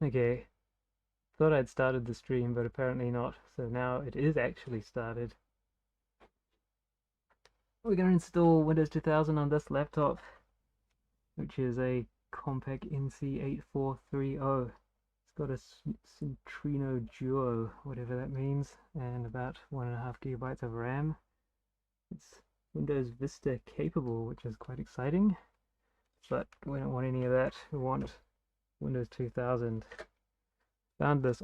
Okay, thought I'd started the stream, but apparently not. So now it is actually started. We're going to install Windows 2000 on this laptop, which is a compact nc8430. It's got a Centrino Duo, whatever that means, and about 1.5 GB of RAM. It's Windows Vista capable, which is quite exciting, but we don't want any of that. We want Windows 2000. Found this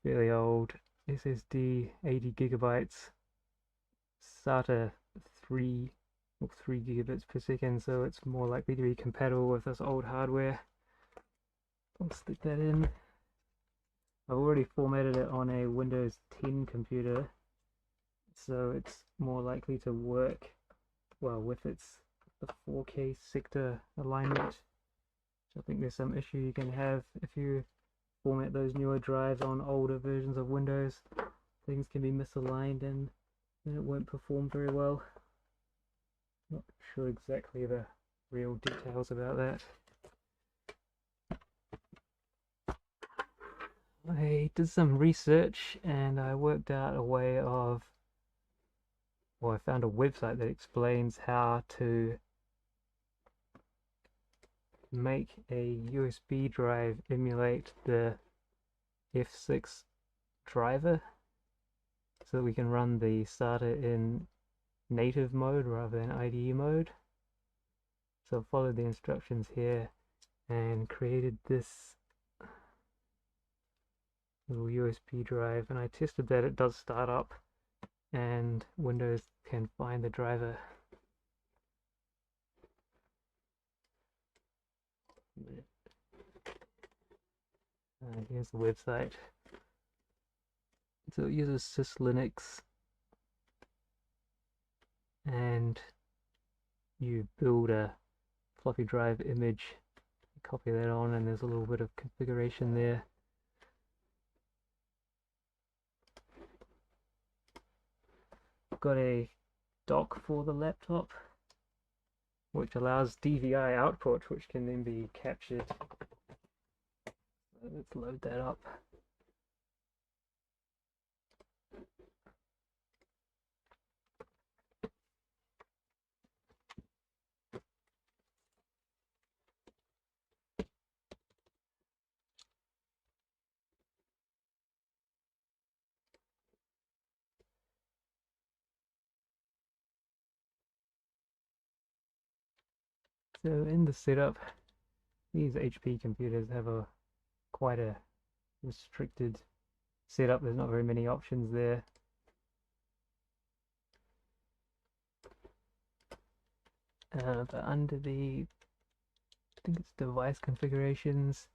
fairly old SSD, 80 gigabytes, SATA 3 or 3 gigabits per second, so it's more likely to be compatible with this old hardware. I'll stick that in. I've already formatted it on a Windows 10 computer, so it's more likely to work well with the 4K sector alignment. So I think there's some issue you can have if you format those newer drives on older versions of Windows. Things can be misaligned and it won't perform very well. Not sure exactly the real details about that. I did some research and I worked out a way of, well, I found a website that explains how to make a USB drive emulate the F6 driver so that we can run the SATA in native mode rather than IDE mode. So I followed the instructions here and created this little USB drive, and I tested that it does start up and Windows can find the driver. Here's the website. So it uses syslinux, and you build a floppy drive image, copy that on, and there's a little bit of configuration there. I've got a dock for the laptop, which allows DVI output, which can then be captured. Let's load that up. So in the setup, these HP computers have quite a restricted setup. There's not very many options there. But under I think it's device configurations,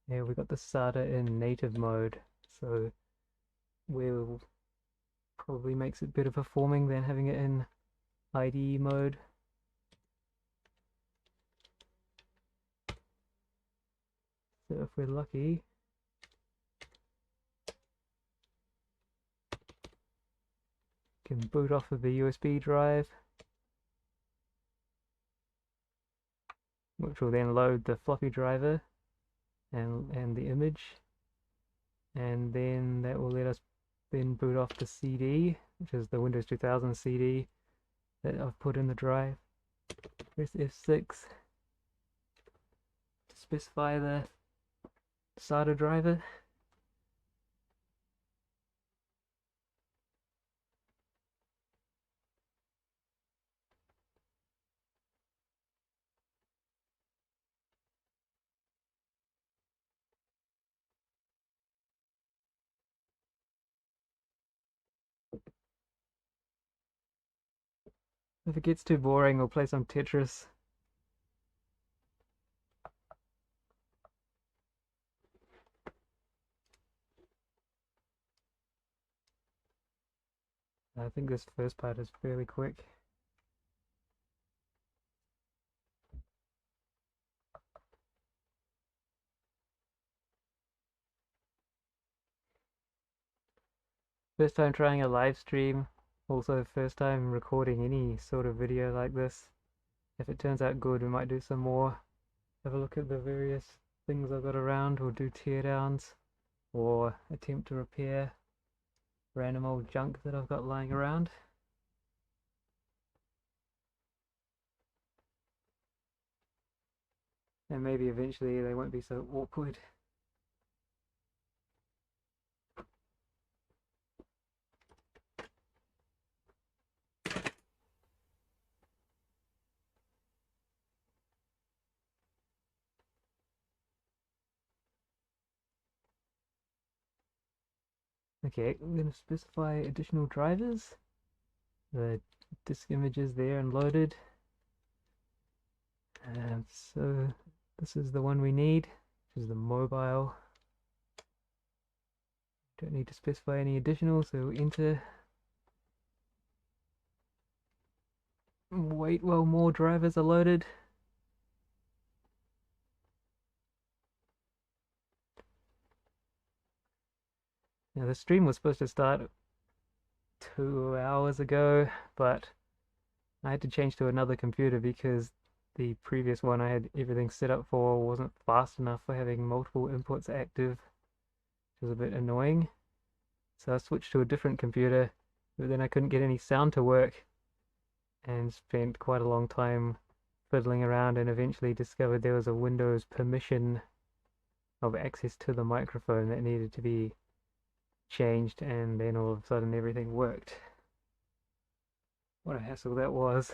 yeah, we got the SATA in native mode, so will probably makes it better performing than having it in IDE mode. So if we're lucky, can boot off of the USB drive, which will then load the floppy driver and the image, and then that will let us then boot off the CD, which is the Windows 2000 CD that I've put in the drive. Press F6 to specify the SATA driver. If it gets too boring, we'll play some Tetris. I think this first part is fairly quick. First time trying a live stream, also first time recording any sort of video like this. If it turns out good, we might do some more. Have a look at the various things I've got around, or do teardowns, or attempt to repair random old junk that I've got lying around. And maybe eventually they won't be so awkward. Okay, I'm going to specify additional drivers. The disk image is there and loaded. And so this is the one we need, which is the mobile. Don't need to specify any additional, so enter. Wait while more drivers are loaded. Now the stream was supposed to start 2 hours ago, but I had to change to another computer because the previous one I had everything set up for wasn't fast enough for having multiple inputs active, which was a bit annoying. So I switched to a different computer, but then I couldn't get any sound to work and spent quite a long time fiddling around and eventually discovered there was a Windows permission of access to the microphone that needed to be changed, and then all of a sudden everything worked. What a hassle that was.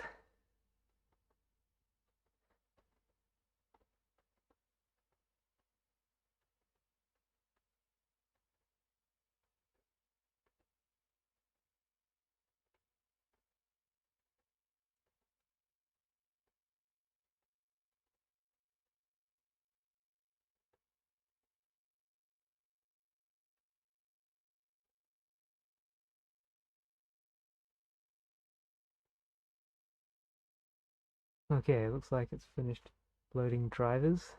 Okay, it looks like it's finished loading drivers.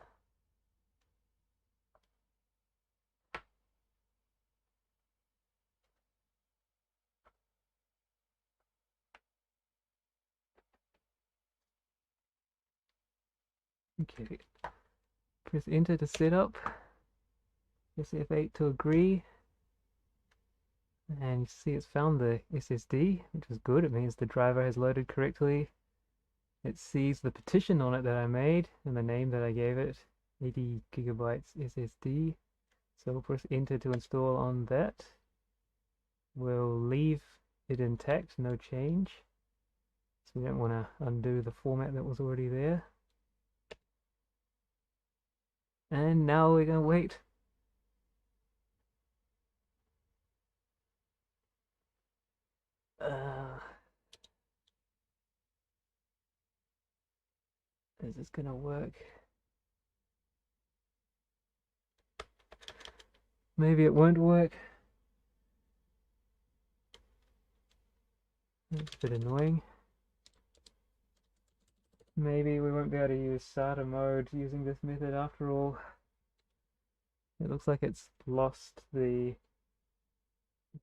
Okay, press enter to set up, press F8 to agree, and you see it's found the SSD, which is good. It means the driver has loaded correctly. It sees the partition on it that I made and the name that I gave it, 80 gigabytes SSD. So we'll press enter to install on that. We'll leave it intact, no change. So we don't want to undo the format that was already there. And now we're going to wait. Is this going to work? Maybe it won't work. That's a bit annoying. Maybe we won't be able to use SATA mode using this method after all. It looks like it's lost the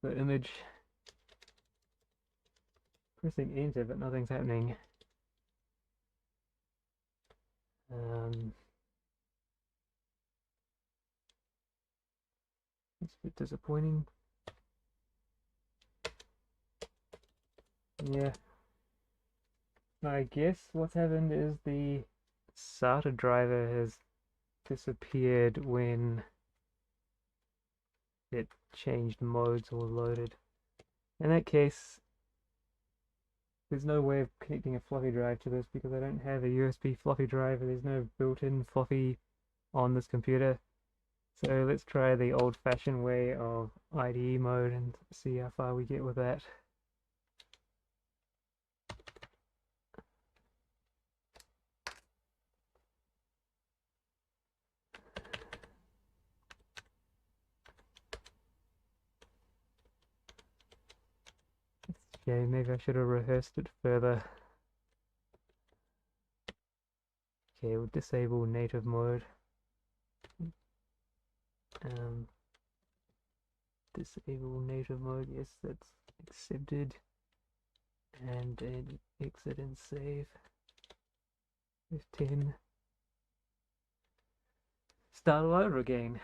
image. Pressing enter, but nothing's happening. It's a bit disappointing. Yeah. I guess what's happened is the SATA driver has disappeared when it changed modes or loaded. In that case, there's no way of connecting a floppy drive to this because I don't have a USB floppy drive. There's no built-in floppy on this computer. So let's try the old-fashioned way of IDE mode and see how far we get with that. Okay, maybe I should have rehearsed it further. Okay, we'll disable native mode. Disable native mode, yes, that's accepted. And then exit and save. F10. start all over again.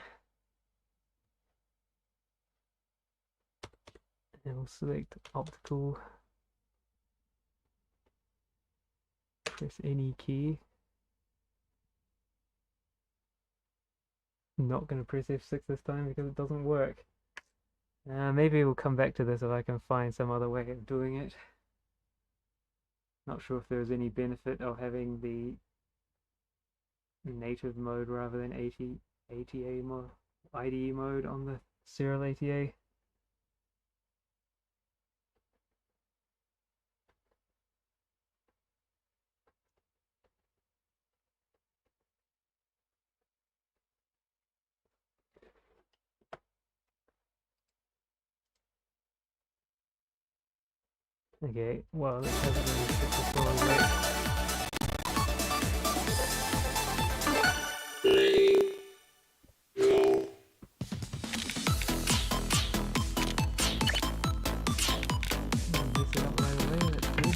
And we'll select optical, press any key. I'm not going to press F6 this time because it doesn't work. Maybe we'll come back to this if I can find some other way of doing it. Not sure if there's any benefit of having the native mode rather than ATA mode, IDE mode on the serial ATA. Okay, well, let's have it really stick this all right. Mix it up right away, that's good.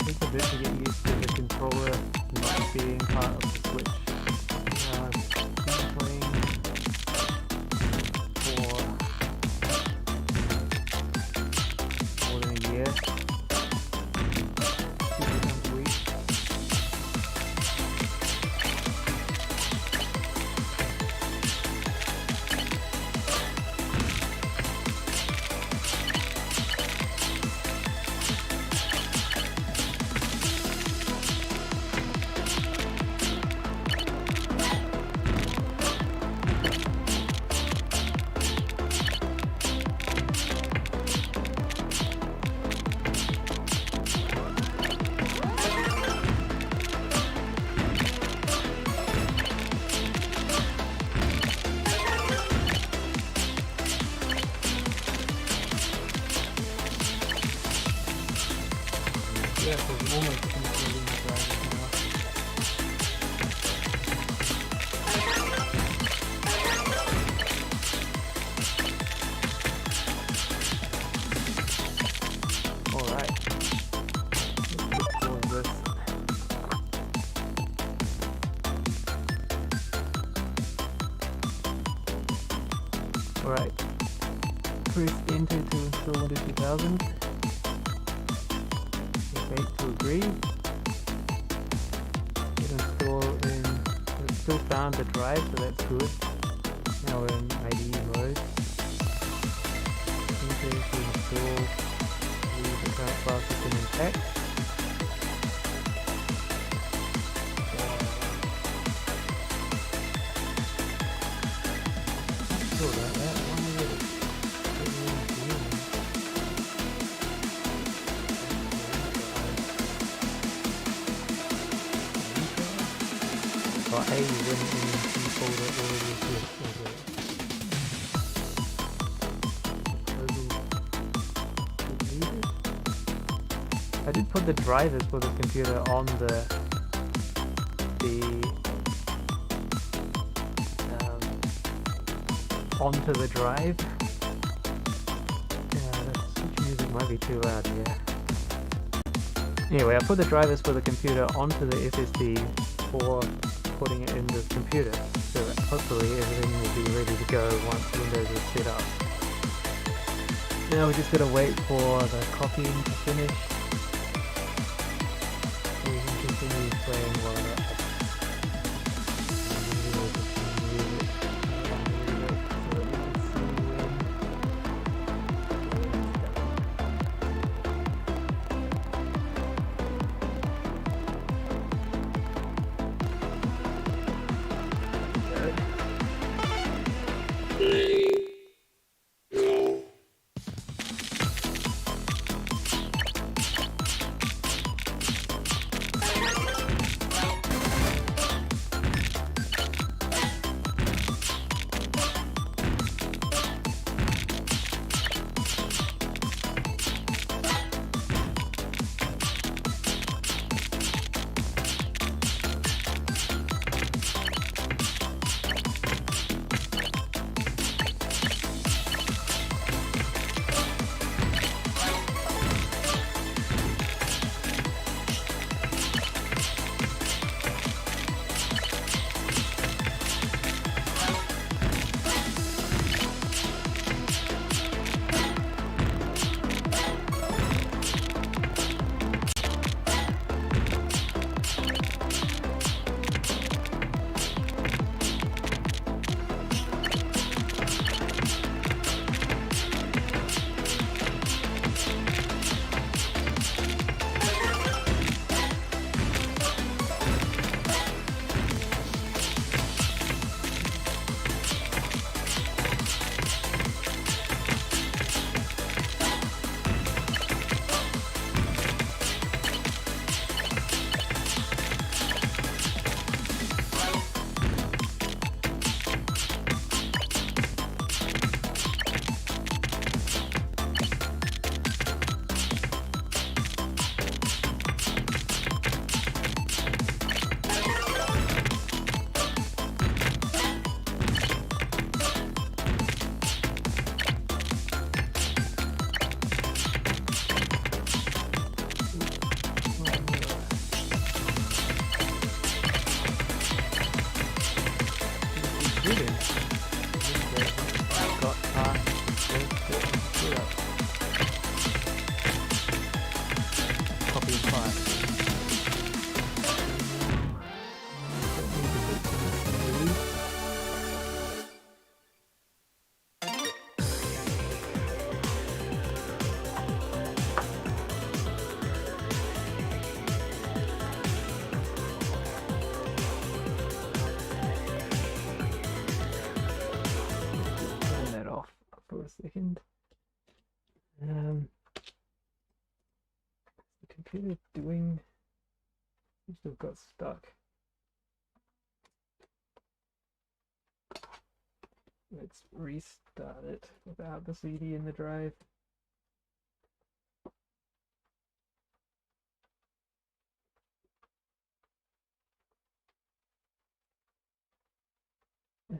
Takes a bit to get used to the controller not being part of the Switch. Been playing for more than a year. 2 times a week. Yeah, so it's almost completely driving now. Alright. Let's look for this. Alright. Press enter to install Windows 2000. wait to agree. Hit install in, it still found the drive, so that's good. Now we're in IDE mode. Okay, to install, leave the current file system intact. Sure about that, why is it? Oh, A is in the folder already exists. I did put the drivers for the computer on onto the drive. Yeah, the switch music might be too loud, yeah. Anyway, I put the drivers for the computer onto the SSD for putting it in the computer, so that hopefully everything will be ready to go once Windows is set up. Now we just gotta wait for the copying to finish. We can continue playing while that happens. Second. The computer doing. Still got stuck. Let's restart it without the CD in the drive.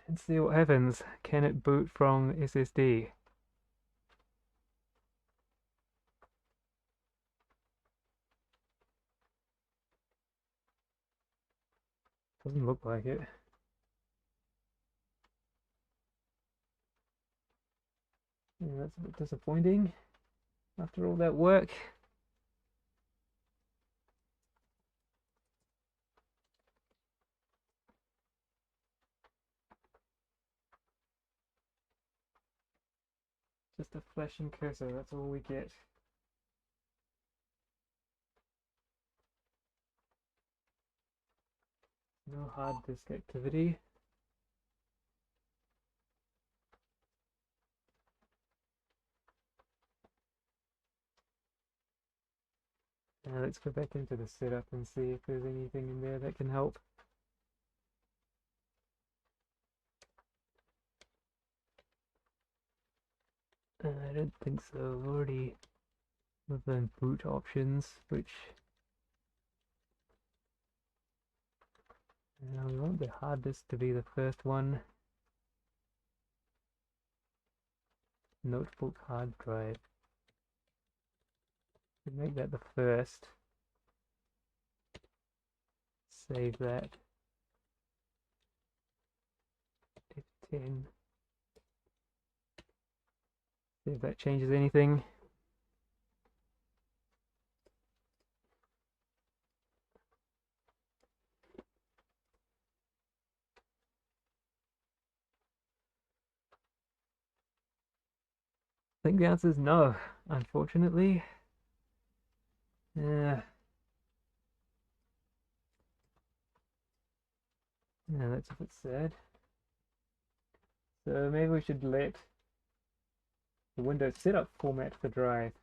And see what happens. Can it boot from SSD? Doesn't look like it. Yeah, that's a bit disappointing after all that work. Just a flashing cursor, that's all we get. No hard disk activity. Now let's go back into the setup and see if there's anything in there that can help. I don't think so. I've already done boot options, which we want the hard disk to be the first one. Notebook hard drive. We make that the first. Save that. F10. See if that changes anything. I think the answer is no, unfortunately. Yeah, that's a bit sad. So maybe we should let the Windows setup format the drive,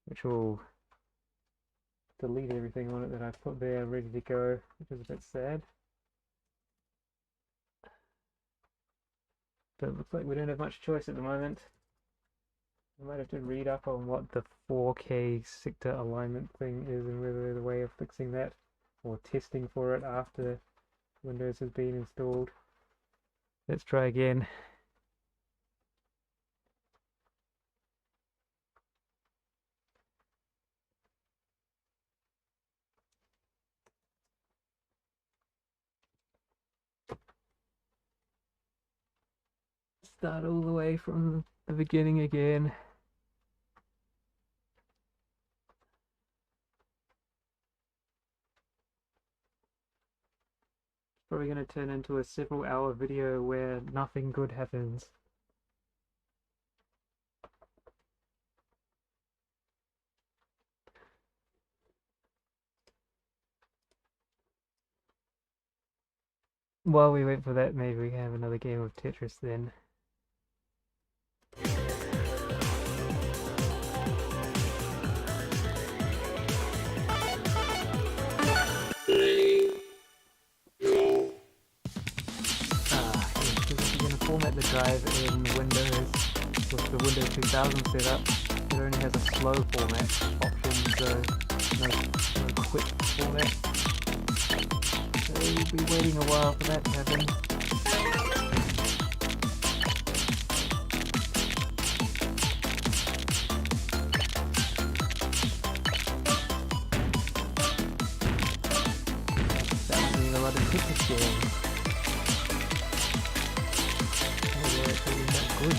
which will delete everything on it that I've put there ready to go, which is a bit sad. But it looks like we don't have much choice at the moment. I might have to read up on what the 4K sector alignment thing is and whether there's a way of fixing that or testing for it after Windows has been installed. Let's try again. Start all the way from the beginning again. Probably going to turn into a several-hour video where nothing good happens. While we wait for that, maybe we can have another game of Tetris then. Format the drive in Windows with the Windows 2000 setup. It only has a slow format option, so no quick format. So we'll be waiting a while for that to happen. That would mean a lot of Tetris games. Good.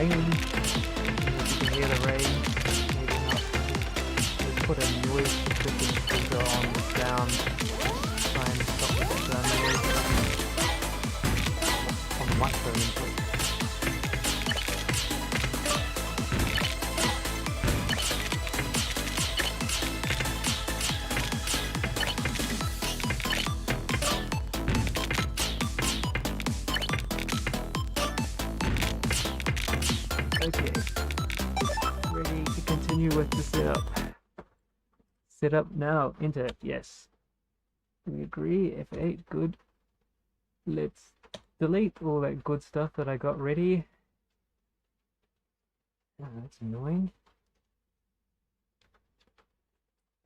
raining. If you can hear the rain, maybe not. Let's put a noise restriction filter on the sound. Try and stop the background noise on the microphone input. Okay, ready to continue with the setup. Setup now, enter, yes. We agree, F8, good. Let's delete all that good stuff that I got ready. Oh, that's annoying.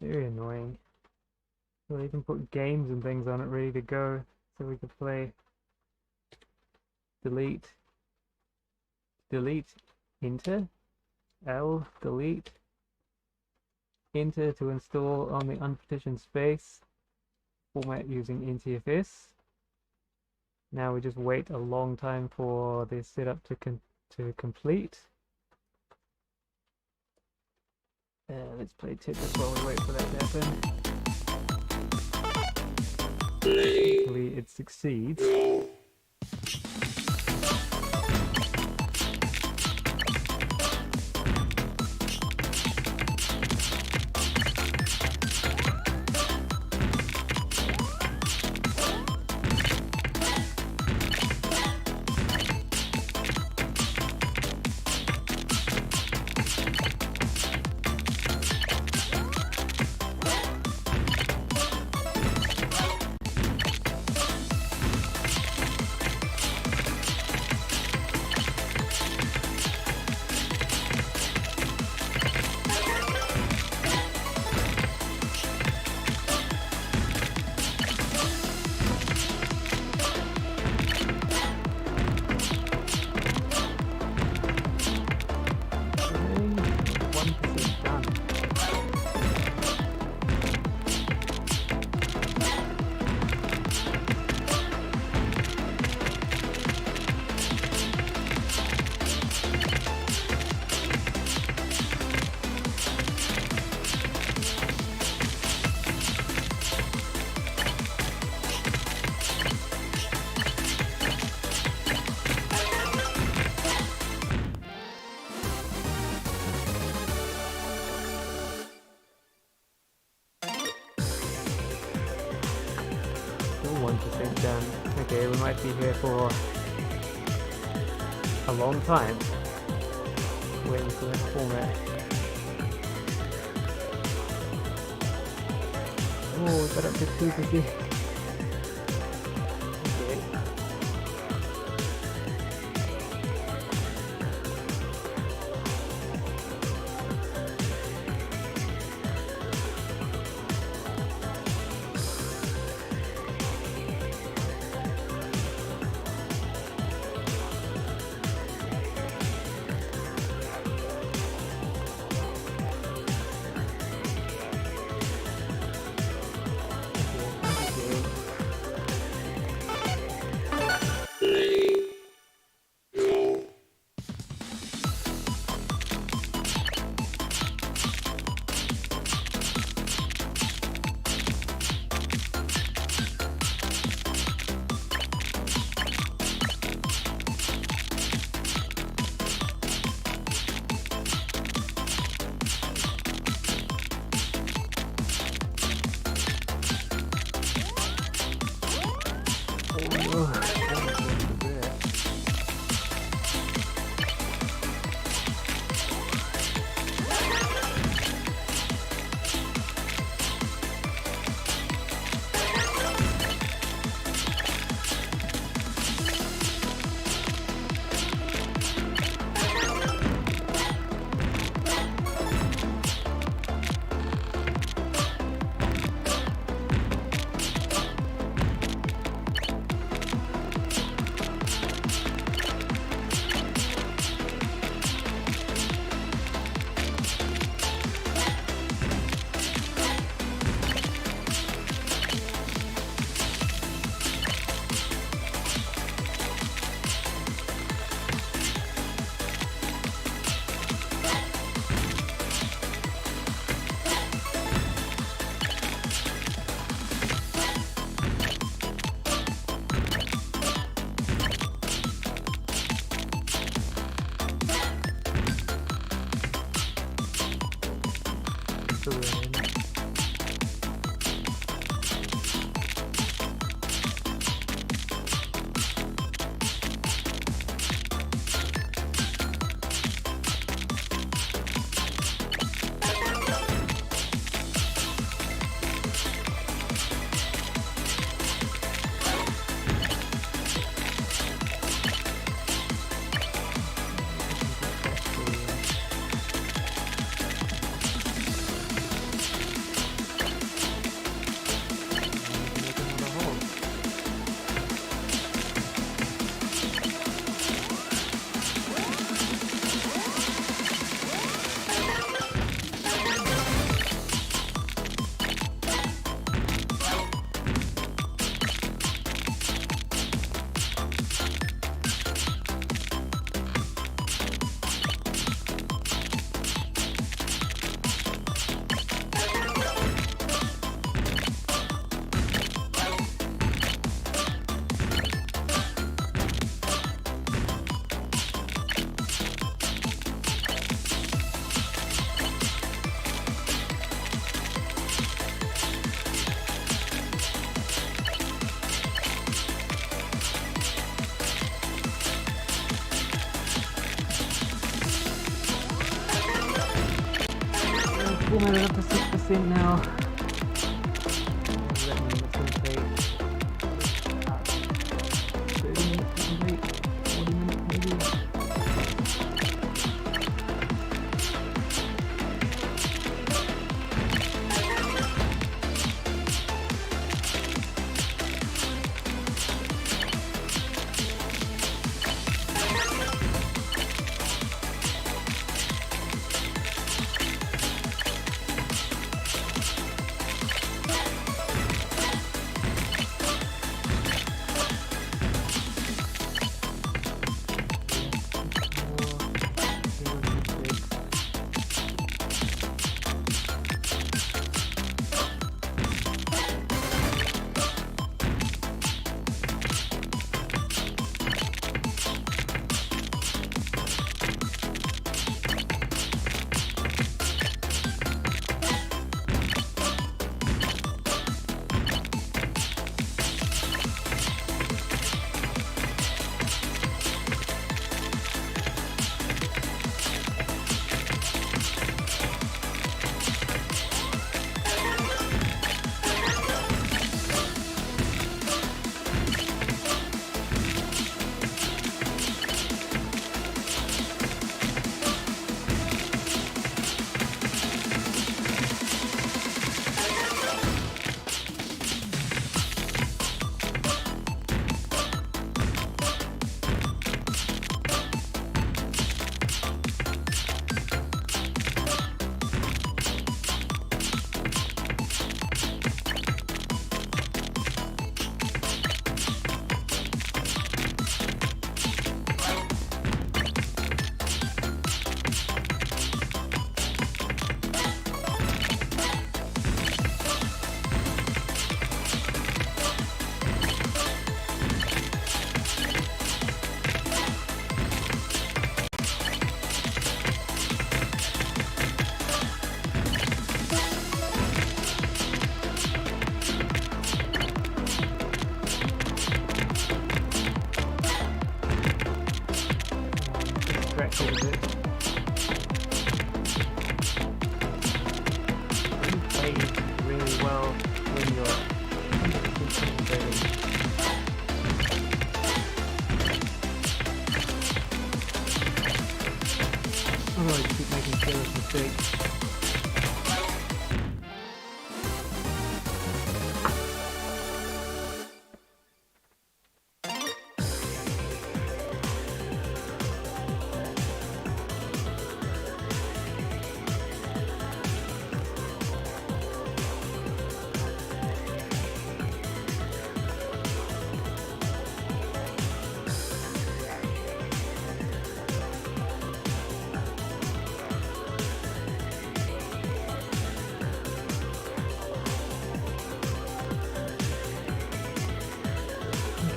Very annoying. We'll even put games and things on it ready to go so we can play. Delete. Delete. Enter. L. Delete. Enter to install on the unpartitioned space. Format using NTFS. Now we just wait a long time for the setup to complete. Let's play Tetris while we wait for that to happen. Hopefully it succeeds. Still 1% done. Okay, we might be here for a long time. Waiting for that format. Oh, we got up to 2%. Okay. Almost up to 6% now. That means it's going to take 30 minutes to complete, 40 minutes maybe. Stretch it a bit. It plays really well when you're 100% concentrating. Otherwise you keep making careless mistakes.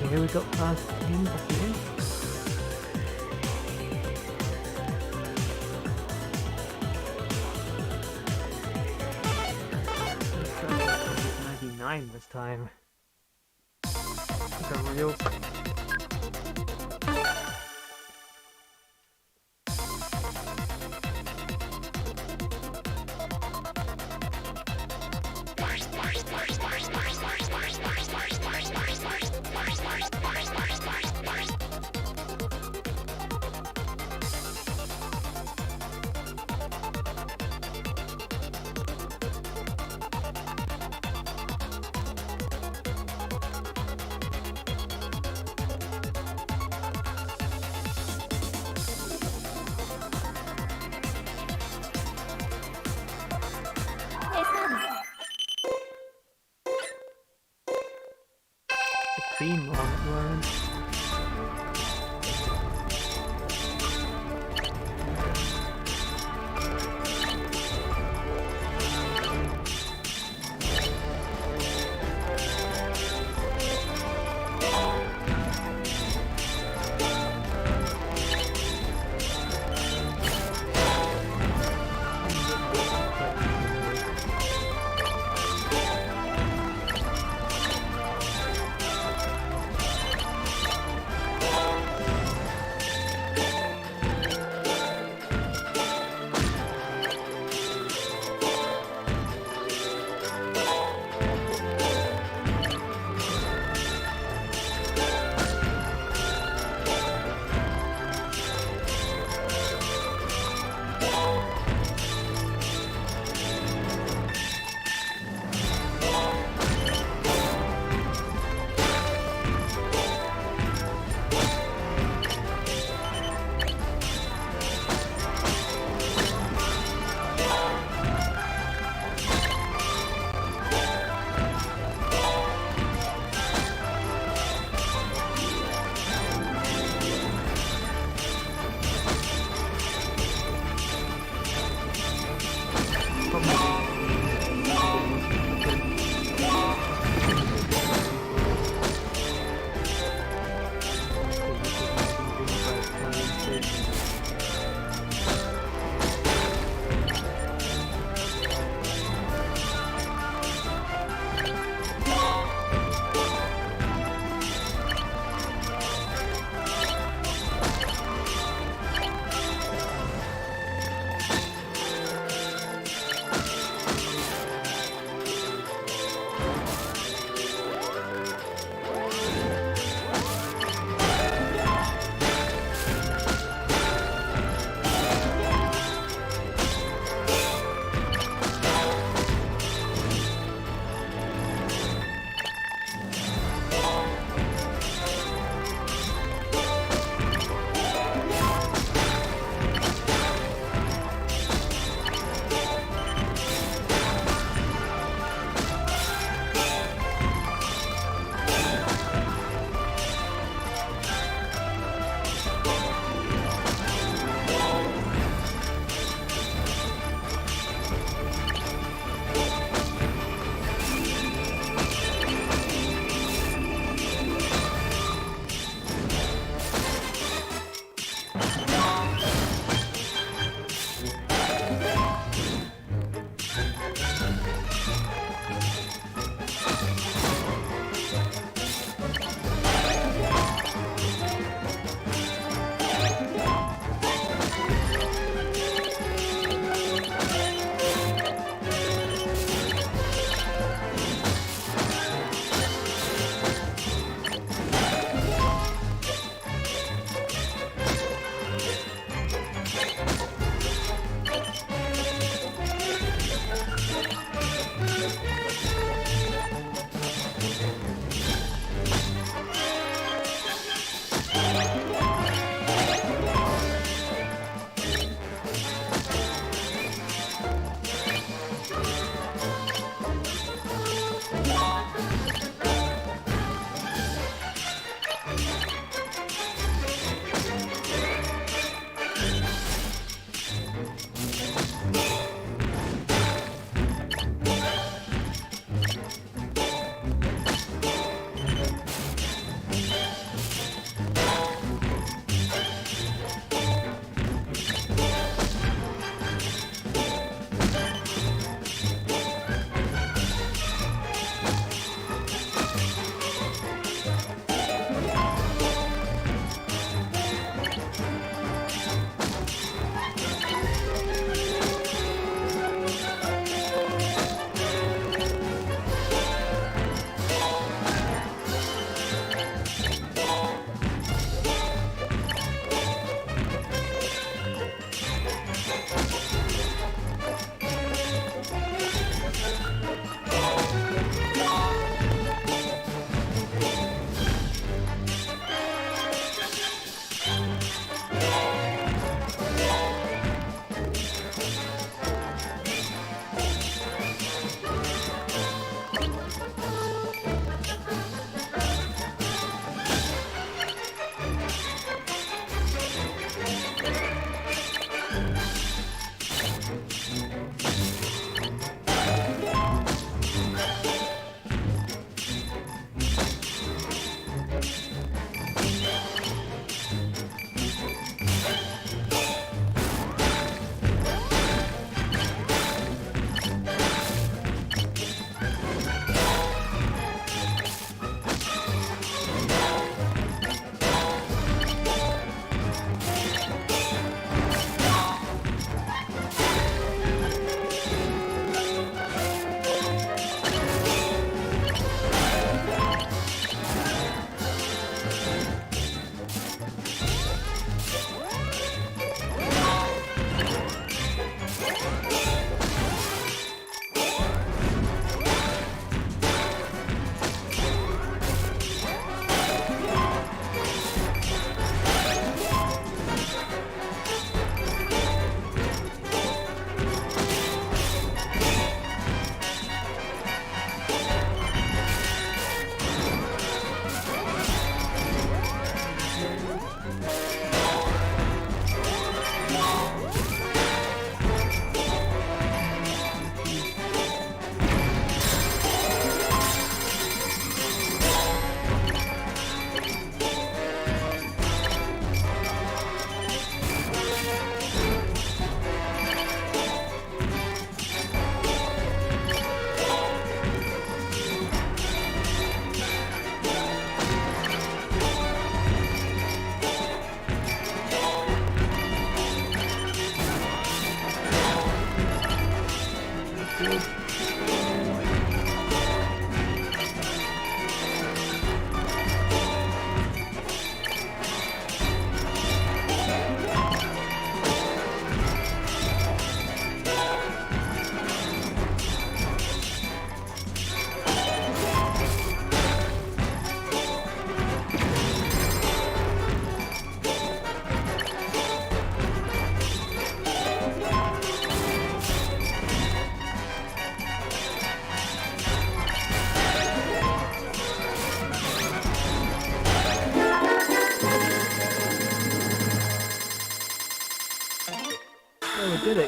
Here we got past 10%. 9 this time. Like a real... Theme on at the moment.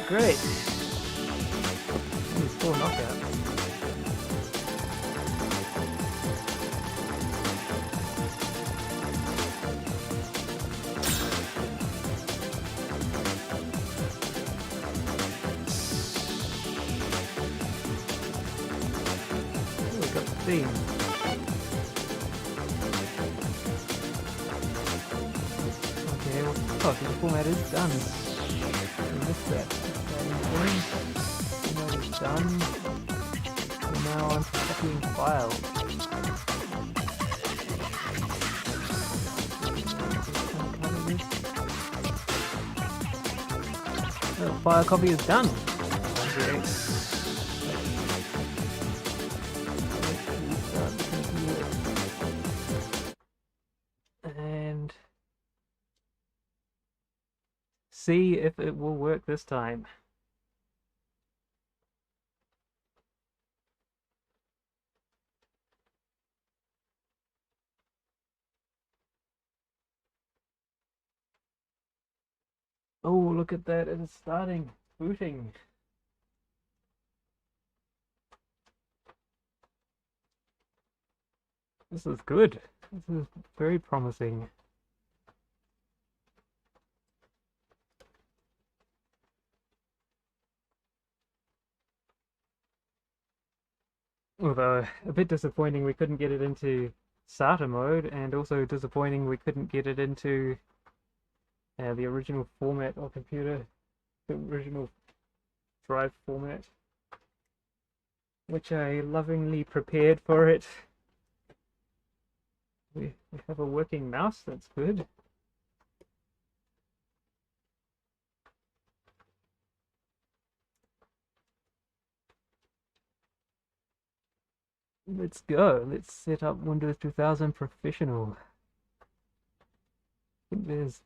great. These 4 knockouts. Oh, we got the theme. Okay, well, oh, so the format is done. We missed that starting point. Format is done. We're now on to copying file. Oh, file copy is done. Great. And see if it will work this time. Oh, look at that, it is starting, booting. This is good. This is very promising. Although, a bit disappointing we couldn't get it into SATA mode, and also disappointing we couldn't get it into the original format of computer, the original drive format, which I lovingly prepared for it. We have a working mouse, that's good. Let's go. Let's set up Windows 2000 Professional. I think there's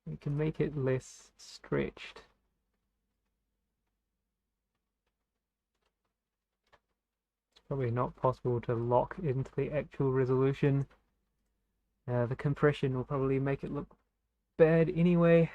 we can make it less stretched. It's probably not possible to lock into the actual resolution. The compression will probably make it look bad anyway.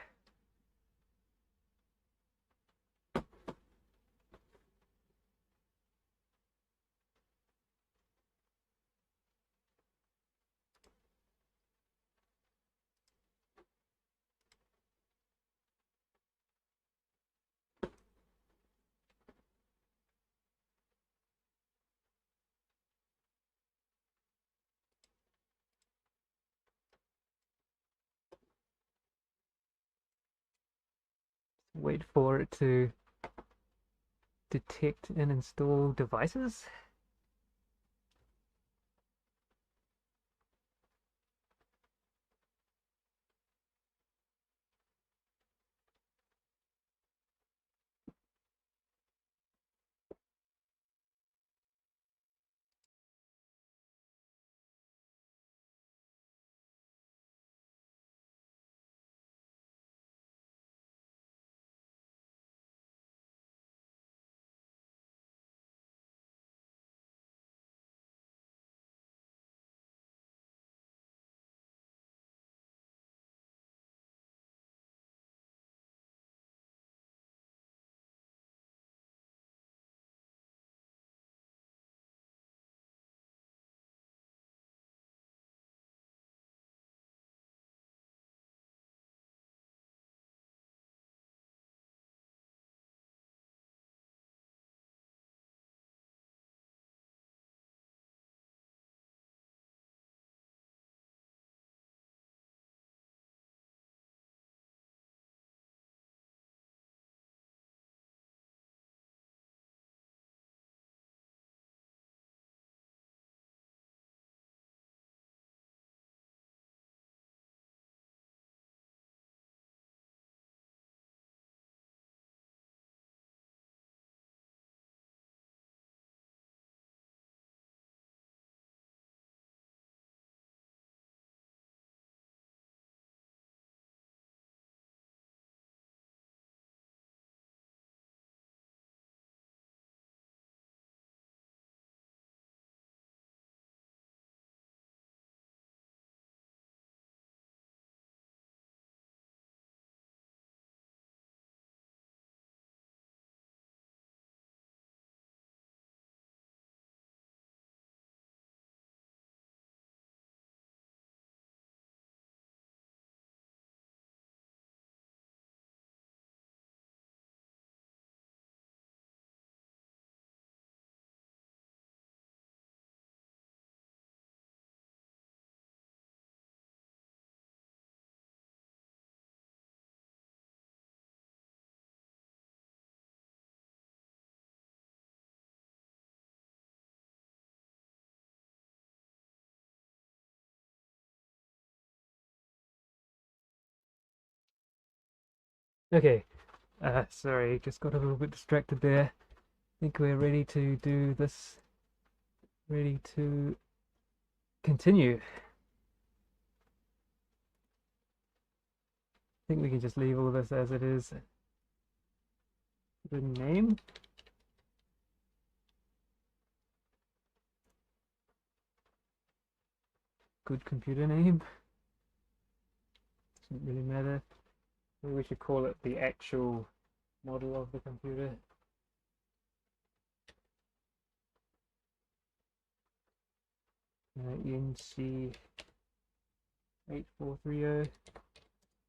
Wait for it to detect and install devices. Okay, sorry, just got a little bit distracted there. I think we're ready to do this, ready to continue. I think we can just leave all this as it is. The name, good computer name, doesn't really matter. Maybe we should call it the actual model of the computer. nc8430.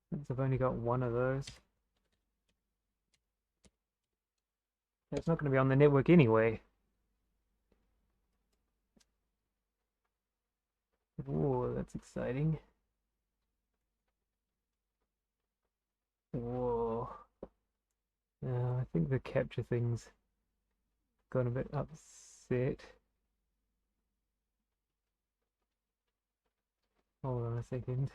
Since I've only got one of those. It's not going to be on the network anyway. Whoa, that's exciting. Whoa. I think the capture thing's got a bit upset. Hold on a second.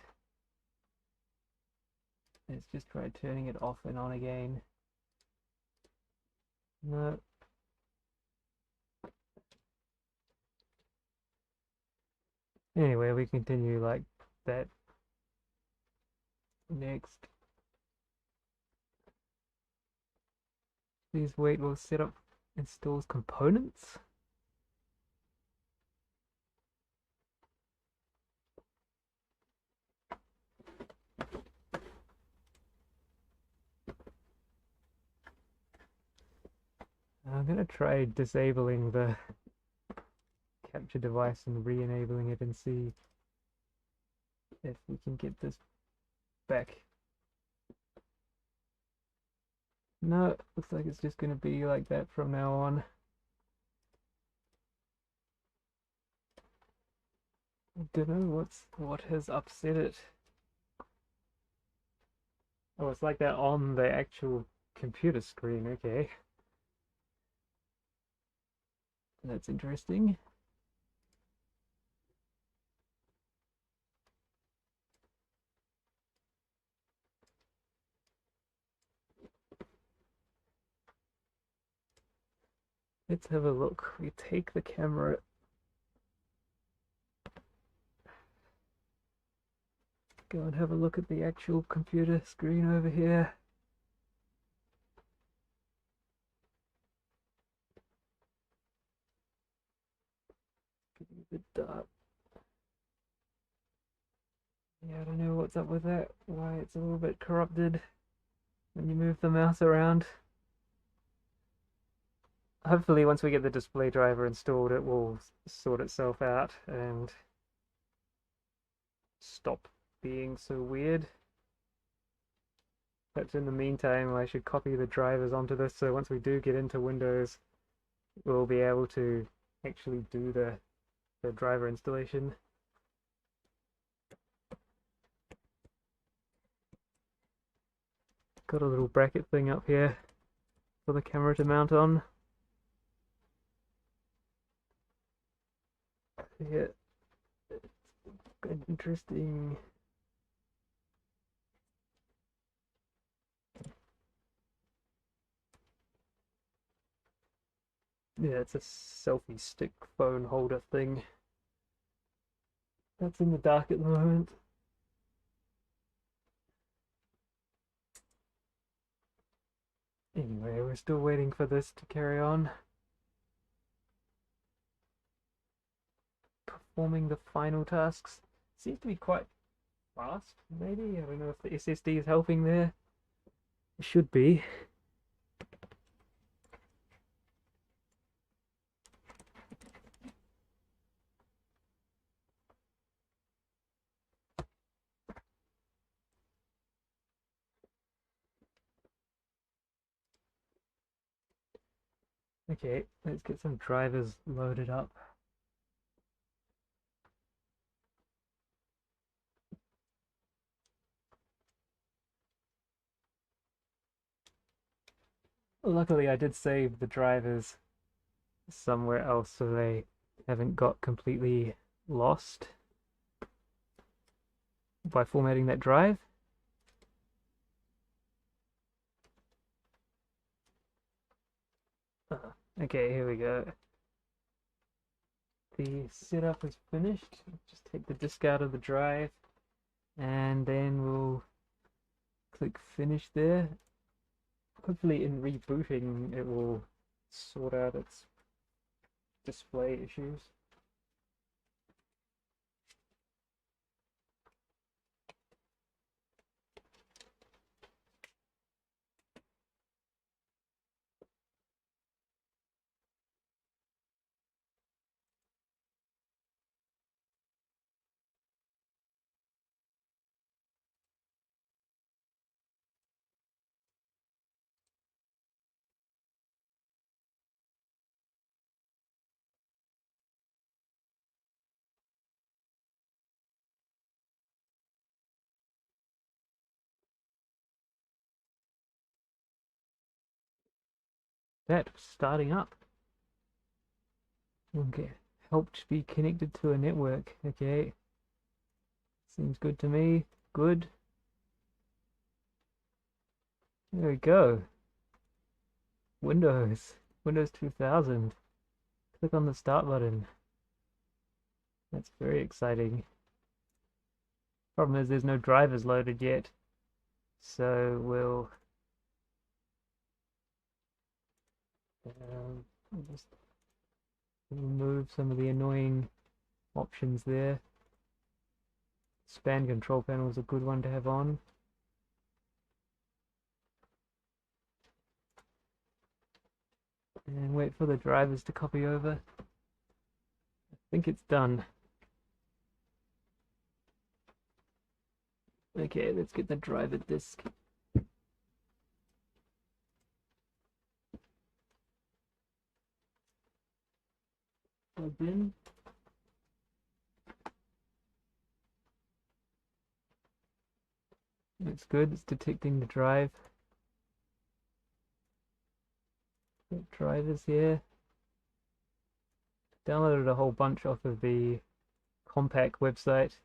Let's just try turning it off and on again. No. Anyway, we continue like that. Next. Please wait while setup installs components. I'm gonna try disabling the capture device and re-enabling it and see if we can get this back. No, looks like it's just gonna be like that from now on. I don't know what has upset it. Oh, it's like that on the actual computer screen, okay. That's interesting. Let's have a look. We take the camera. Go and have a look at the actual computer screen over here. Getting a bit dark. Yeah, I don't know what's up with that. Why it's a little bit corrupted when you move the mouse around. Hopefully once we get the display driver installed it will sort itself out and stop being so weird. Perhaps in the meantime I should copy the drivers onto this so once we do get into Windows we'll be able to actually do the driver installation. Got a little bracket thing up here for the camera to mount on. Yeah, it's interesting. Yeah, it's a selfie stick phone holder thing. That's in the dark at the moment. Anyway, we're still waiting for this to carry on. Performing the final tasks. Seems to be quite fast, maybe? I don't know if the SSD is helping there. It should be. Okay, let's get some drivers loaded up. Luckily, I did save the drivers somewhere else so they haven't got completely lost by formatting that drive. Okay, here we go. The setup is finished. Just take the disk out of the drive and then we'll click finish there. Hopefully in rebooting it will sort out its display issues. That starting up. Okay, helped be connected to a network. Okay, seems good to me. Good. There we go. Windows 2000. Click on the start button. That's very exciting. Problem is there's no drivers loaded yet, so we'll just remove some of the annoying options there. Span control panel is a good one to have on. And wait for the drivers to copy over. I think it's done. Okay, let's get the driver disk. Plugged in. Looks good, it's detecting the drive. Got drivers here. Downloaded a whole bunch off of the Compaq website.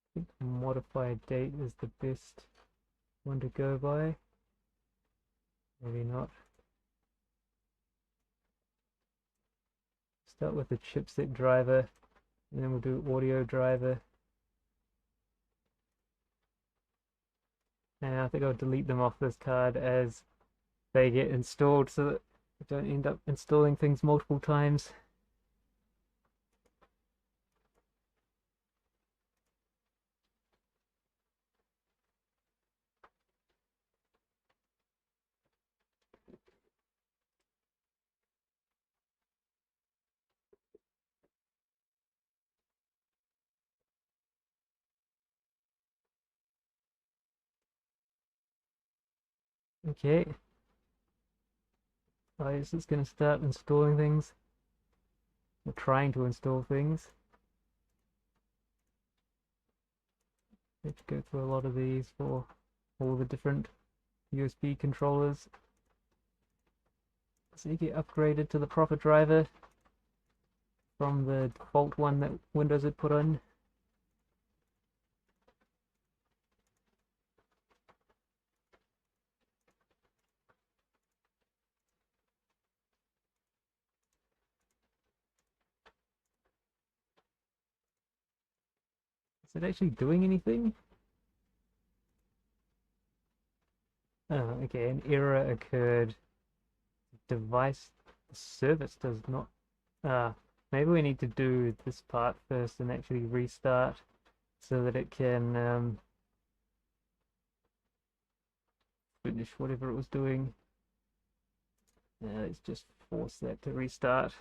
I think modified date is the best one to go by. Maybe not. Start with the chipset driver, and then we'll do audio driver. And I think I'll delete them off this card as they get installed so that I don't end up installing things multiple times. Okay. I guess it's going to start installing things. Or trying to install things. Let's go through a lot of these for all the different USB controllers. So you get upgraded to the proper driver from the default one that Windows had put on. Is it actually doing anything? Oh, okay, an error occurred. Device service does not. Maybe we need to do this part first and actually restart so that it can finish whatever it was doing. Let's just force that to restart.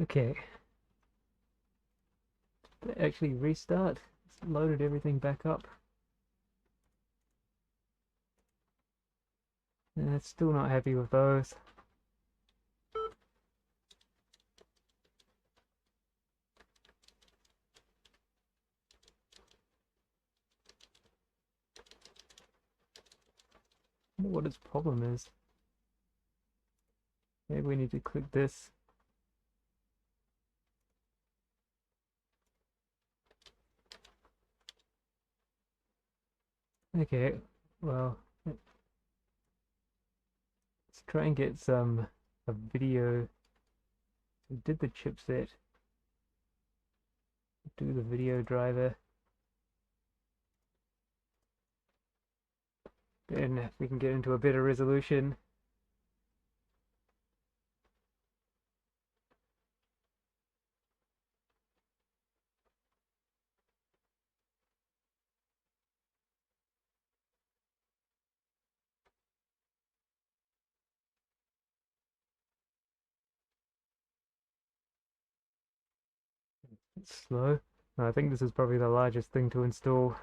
Okay, actually restart. It's loaded everything back up. And it's still not happy with those. I wonder what its problem is. Maybe we need to click this. Okay, well, let's try and get a video. We did the chipset. Do the video driver. Then we can get into a better resolution. It's slow. I think this is probably the largest thing to install.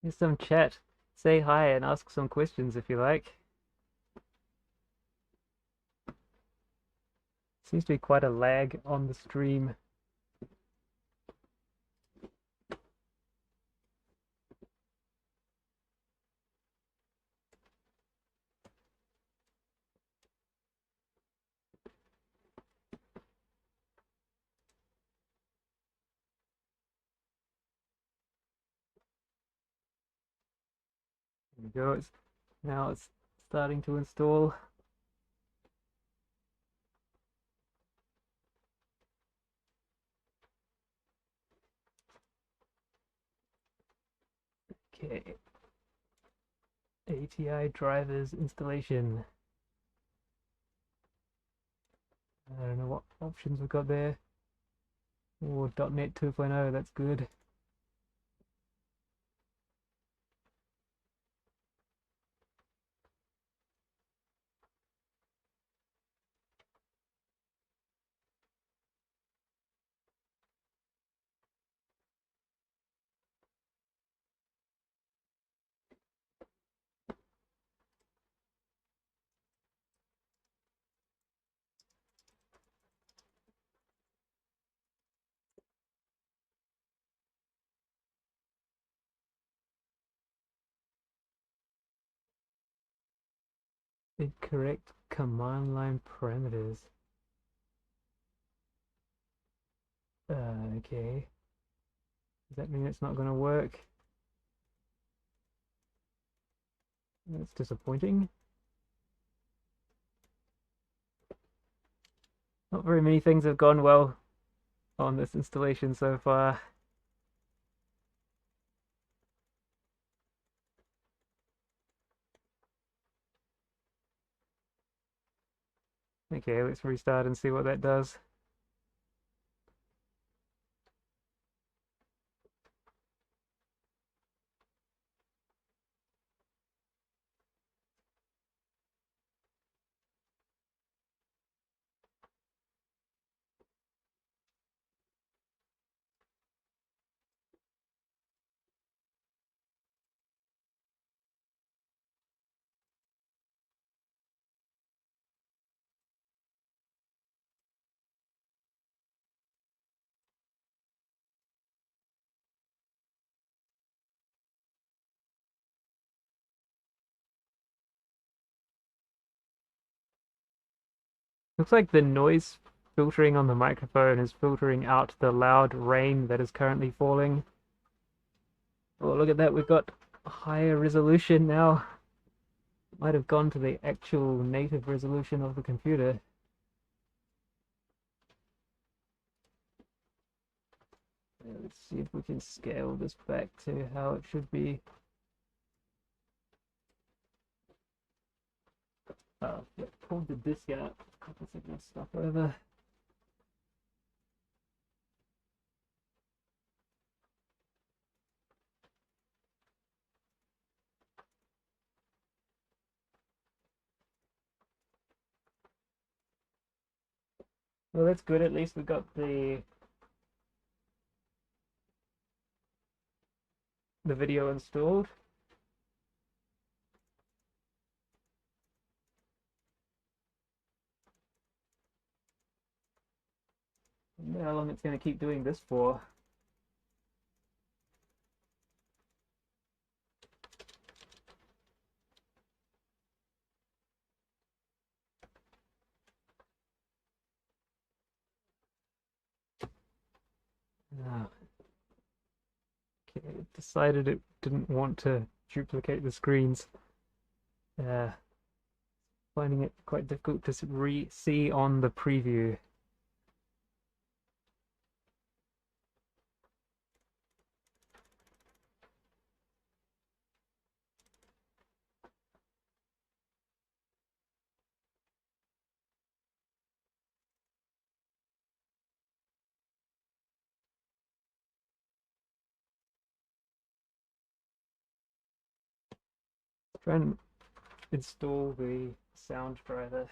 Here's some chat. Say hi and ask some questions if you like. Seems to be quite a lag on the stream. There we go. Now it's starting to install. Okay. ATI drivers installation. I don't know what options we've got there. Oh, .NET 2.0, that's good. Incorrect command line parameters. Okay. Does that mean it's not going to work? That's disappointing. Not very many things have gone well on this installation so far. Okay, let's restart and see what that does. Looks like the noise filtering on the microphone is filtering out the loud rain that is currently falling. Oh, look at that, we've got higher resolution now. Might have gone to the actual native resolution of the computer. Let's see if we can scale this back to how it should be. Pulled the disk out. A couple seconds stuff over. Well, that's good. At least we got the video installed. I wonder how long it's going to keep doing this for. Ah, okay, it decided it didn't want to duplicate the screens. Uh, Finding it quite difficult to see on the preview. Try and install the sound driver.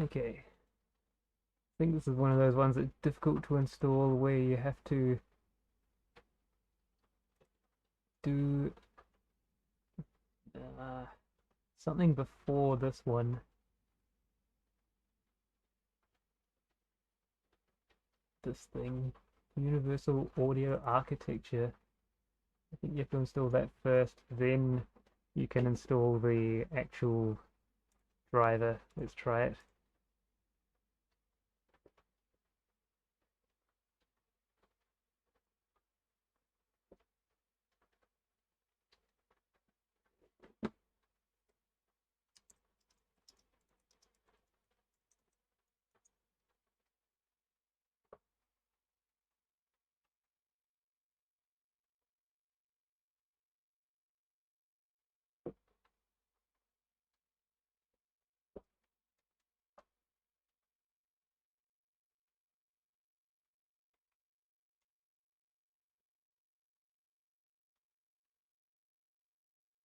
Okay. I think this is one of those ones that's difficult to install where you have to do something before this one. This thing, Universal Audio Architecture. I think you have to install that first, then you can install the actual driver. Let's try it.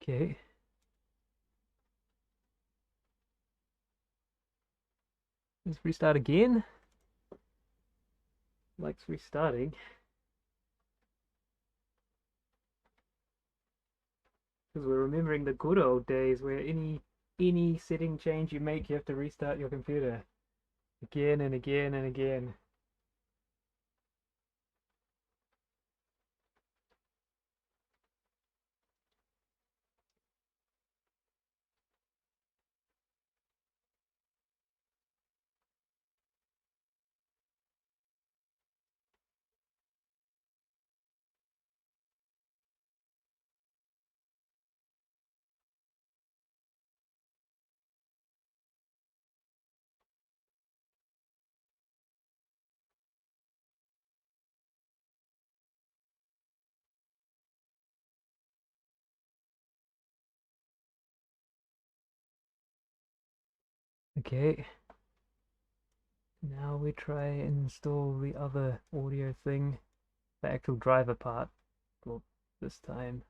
Okay. Let's restart again. Likes restarting. Because we're remembering the good old days where any setting change you make, you have to restart your computer again and again and again. Okay. Now we try and install the other audio thing, the actual driver part. Well, this time.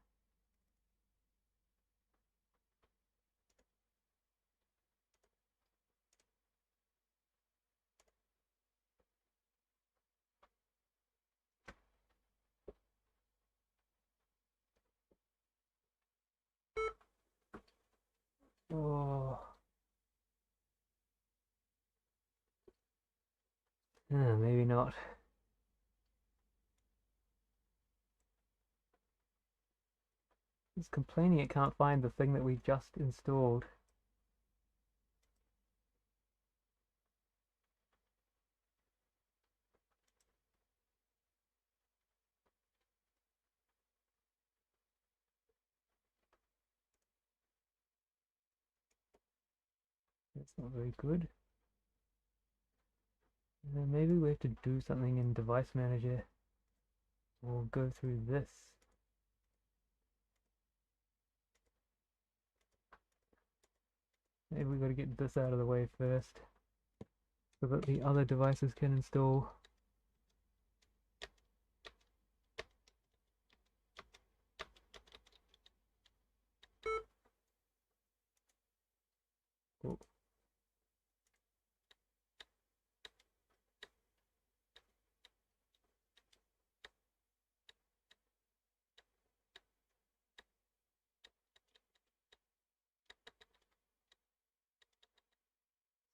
Oh. Maybe not. It's complaining it can't find the thing that we just installed. That's not very good. Maybe we have to do something in Device Manager. We'll go through this. Maybe we got to get this out of the way first, so that the other devices can install. Oh.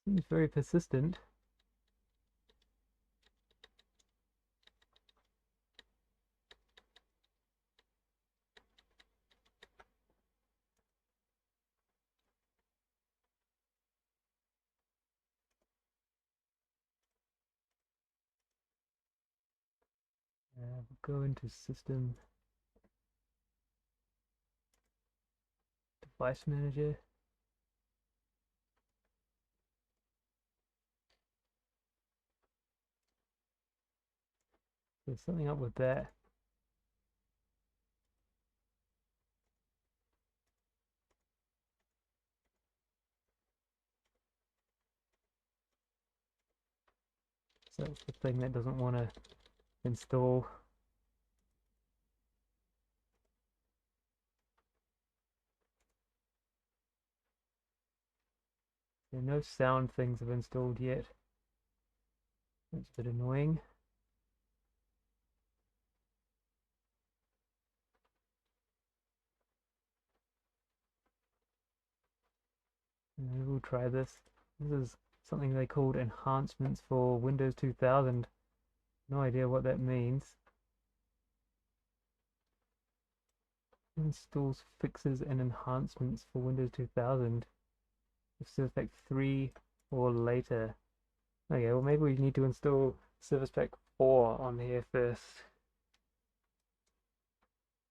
Seems very persistent. We'll go into System, Device Manager. There's something up with that. So that's the thing that doesn't want to install. No sound things have installed yet. That's a bit annoying. Maybe we'll try this. This is something they called enhancements for Windows 2000. No idea what that means. Installs fixes and enhancements for Windows 2000. With Service Pack 3 or later. Okay, well maybe we need to install Service Pack 4 on here first.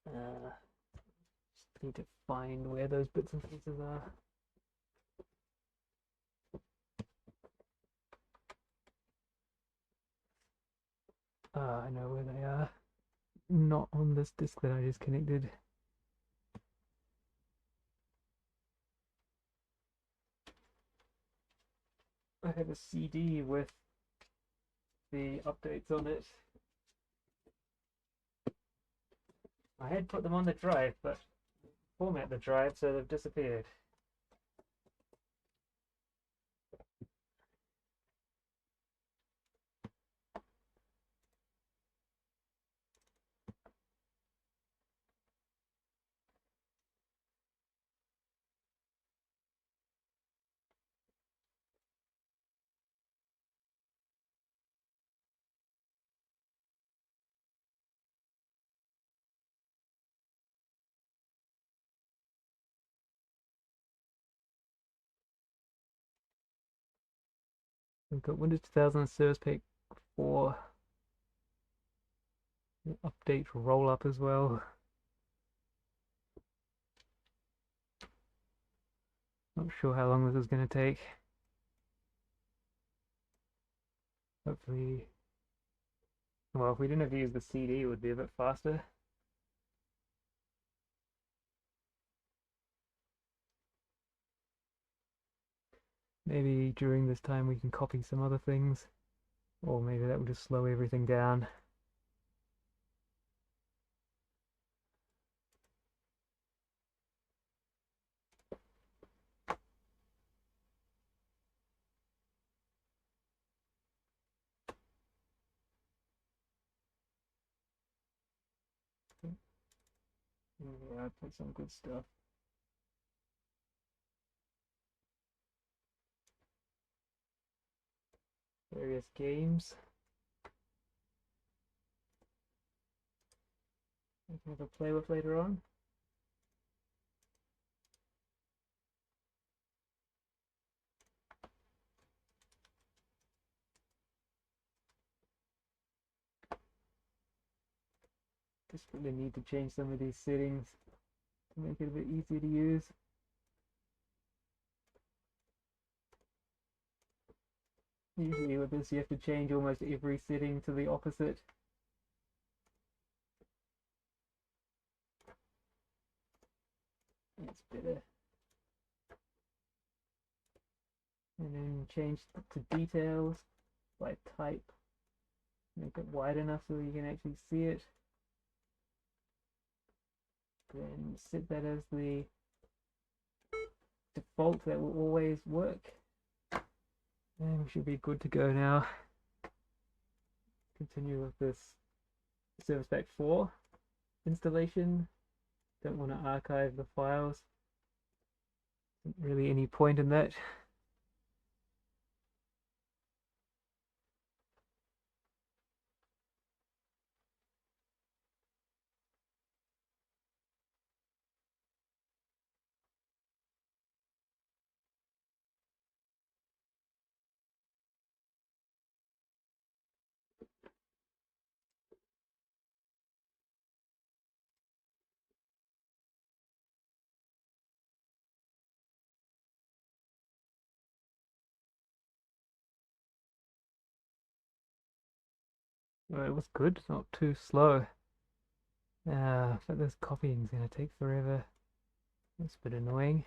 Just need to find where those bits and pieces are. I know where they are. Not on this disk that I just connected. I have a CD with the updates on it. I had put them on the drive, but format the drive, so they've disappeared. We've got Windows 2000 Service Pack 4 update roll up as well. Not sure how long this is going to take. Hopefully, well, if we didn't have to use the CD, it would be a bit faster. Maybe during this time we can copy some other things, or maybe that will just slow everything down. Yeah, I put some good stuff. Various games. I can have a play with later on. Just really need to change some of these settings to make it a bit easier to use. Usually with this you have to change almost every setting to the opposite. That's better. And then change to details by type. Make it wide enough so you can actually see it. Then set that as the default, that will always work. And we should be good to go now. Continue with this Service Pack 4 installation. Don't want to archive the files. Isn't really any point in that. Well, it was good, it's not too slow. But this copying is going to take forever. That's a bit annoying.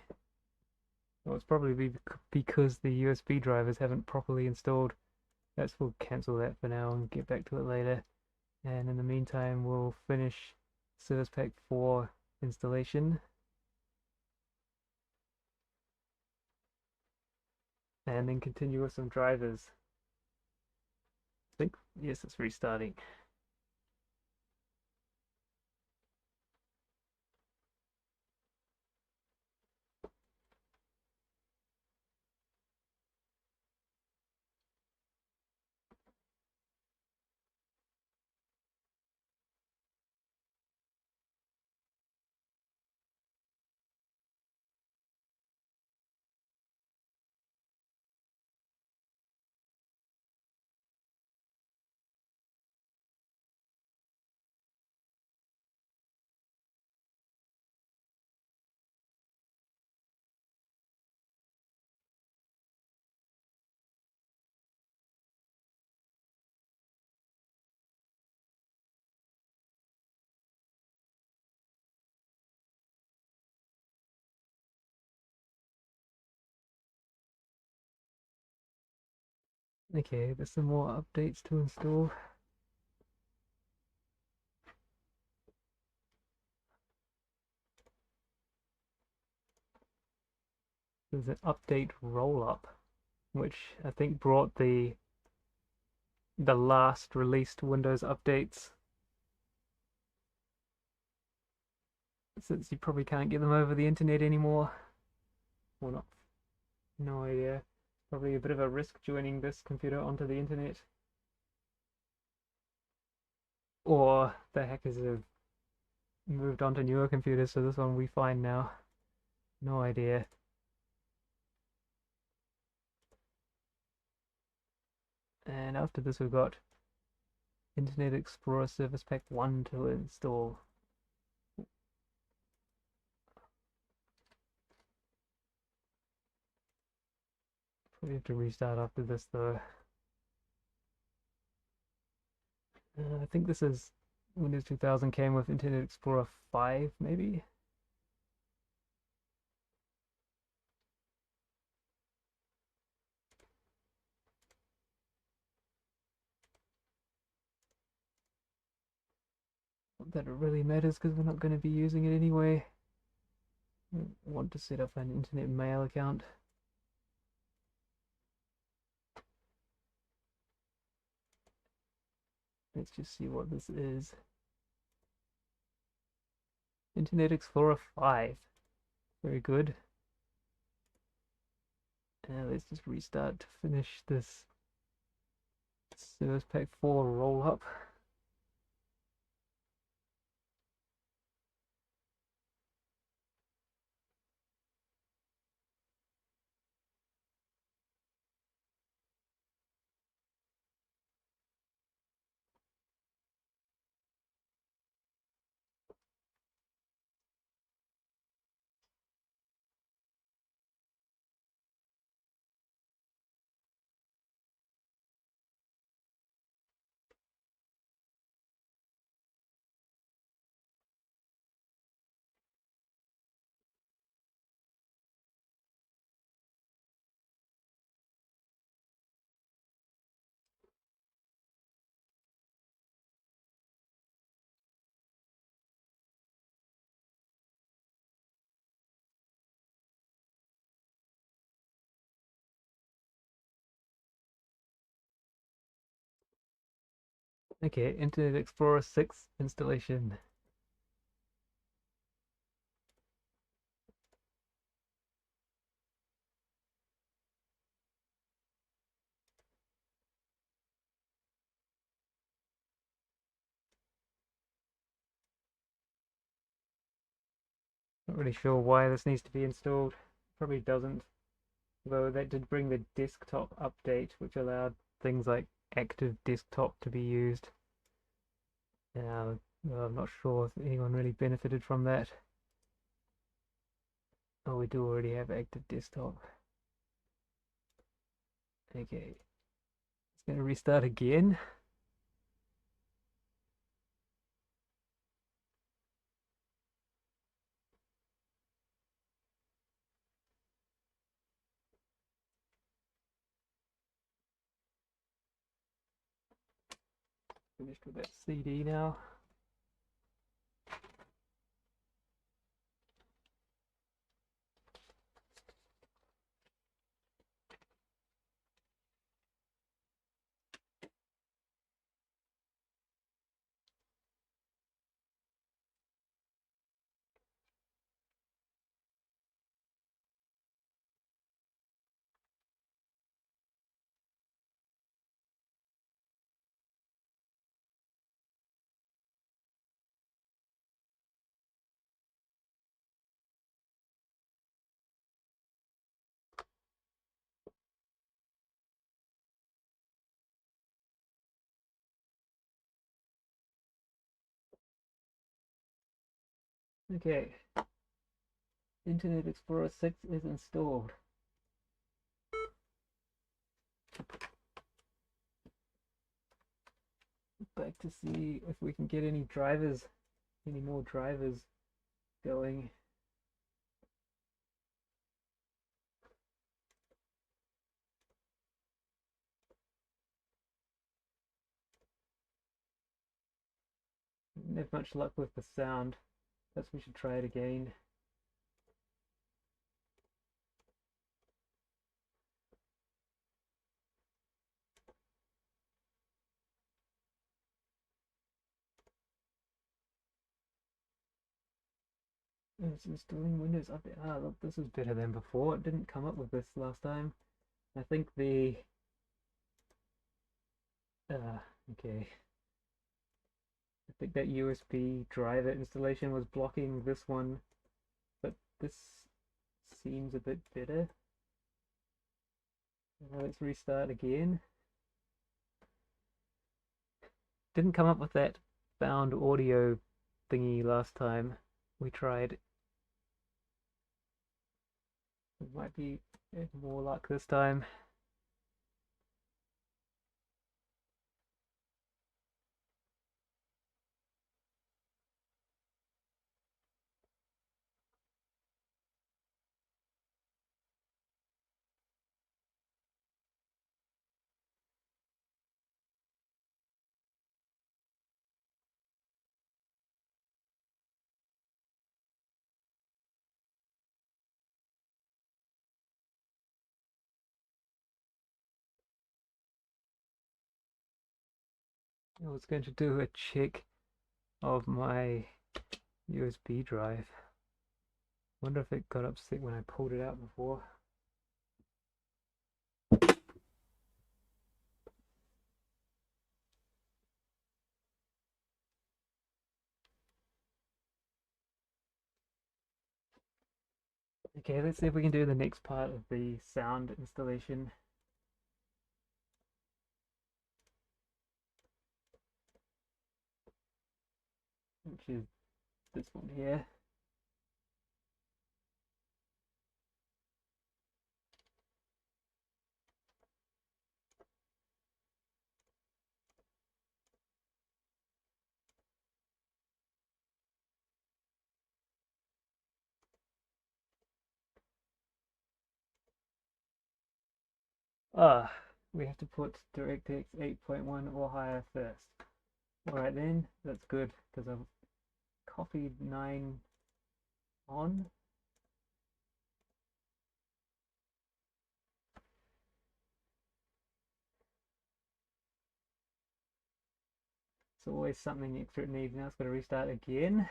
Well, it's probably because the USB drivers haven't properly installed. We'll cancel that for now and get back to it later. And in the meantime, we'll finish Service Pack 4 installation. And then continue with some drivers. I think, yes, it's restarting. Okay, there's some more updates to install. There's an update roll-up, which I think brought the last released Windows updates. Since you probably can't get them over the internet anymore. Or not. No idea. Probably a bit of a risk joining this computer onto the internet. Or the hackers have moved on to newer computers, so this one we find now. No idea. And after this we've got Internet Explorer Service Pack 1 to install. Probably have to restart after this though. I think this is Windows 2000 came with Internet Explorer 5 maybe? Not that it really matters because we're not going to be using it anyway. I want to set up an internet mail account. Let's just see what this is. Internet Explorer 5. Very good. Let's just restart to finish this Service Pack 4 roll up. Okay, Internet Explorer 6 installation. Not really sure why this needs to be installed. Probably doesn't. Though that did bring the desktop update, which allowed things like active desktop to be used. Now, I'm not sure if anyone really benefited from that. Oh, we do already have active desktop. Okay, it's going to restart again. Finished with that CD now. Okay, Internet Explorer 6 is installed. Back to see if we can get any drivers, any more drivers going. Didn't have much luck with the sound. Perhaps we should try it again. It's installing Windows Update. Ah, look, this is better than before. It didn't come up with this last time. I think the okay. I think that USB driver installation was blocking this one, but this seems a bit better. Now let's restart again. Didn't come up with that found audio thingy last time we tried. It might be more luck this time. I was going to do a check of my USB drive. Wonder if it got upset when I pulled it out before. Okay, let's see if we can do the next part of the sound installation. Which is this one here. Ah, we have to put DirectX 8.1 or higher first. Alright then, that's good, because I've copied 9 on. It's always something extra it needs. Now it's got to restart again.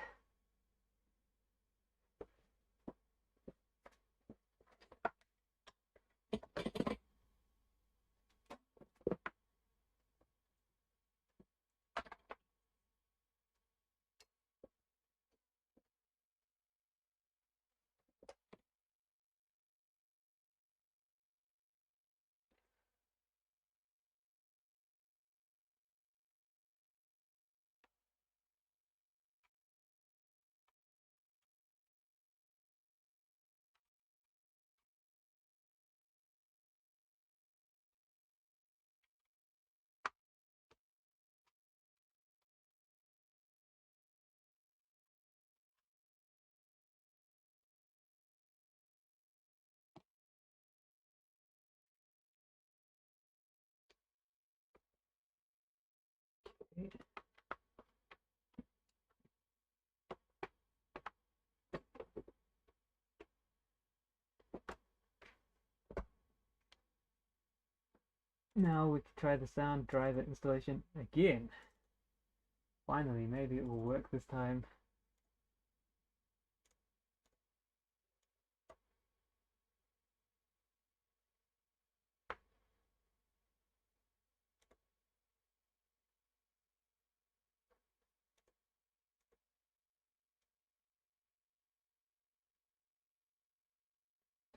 Now we can try the sound driver installation again. Finally, maybe it will work this time.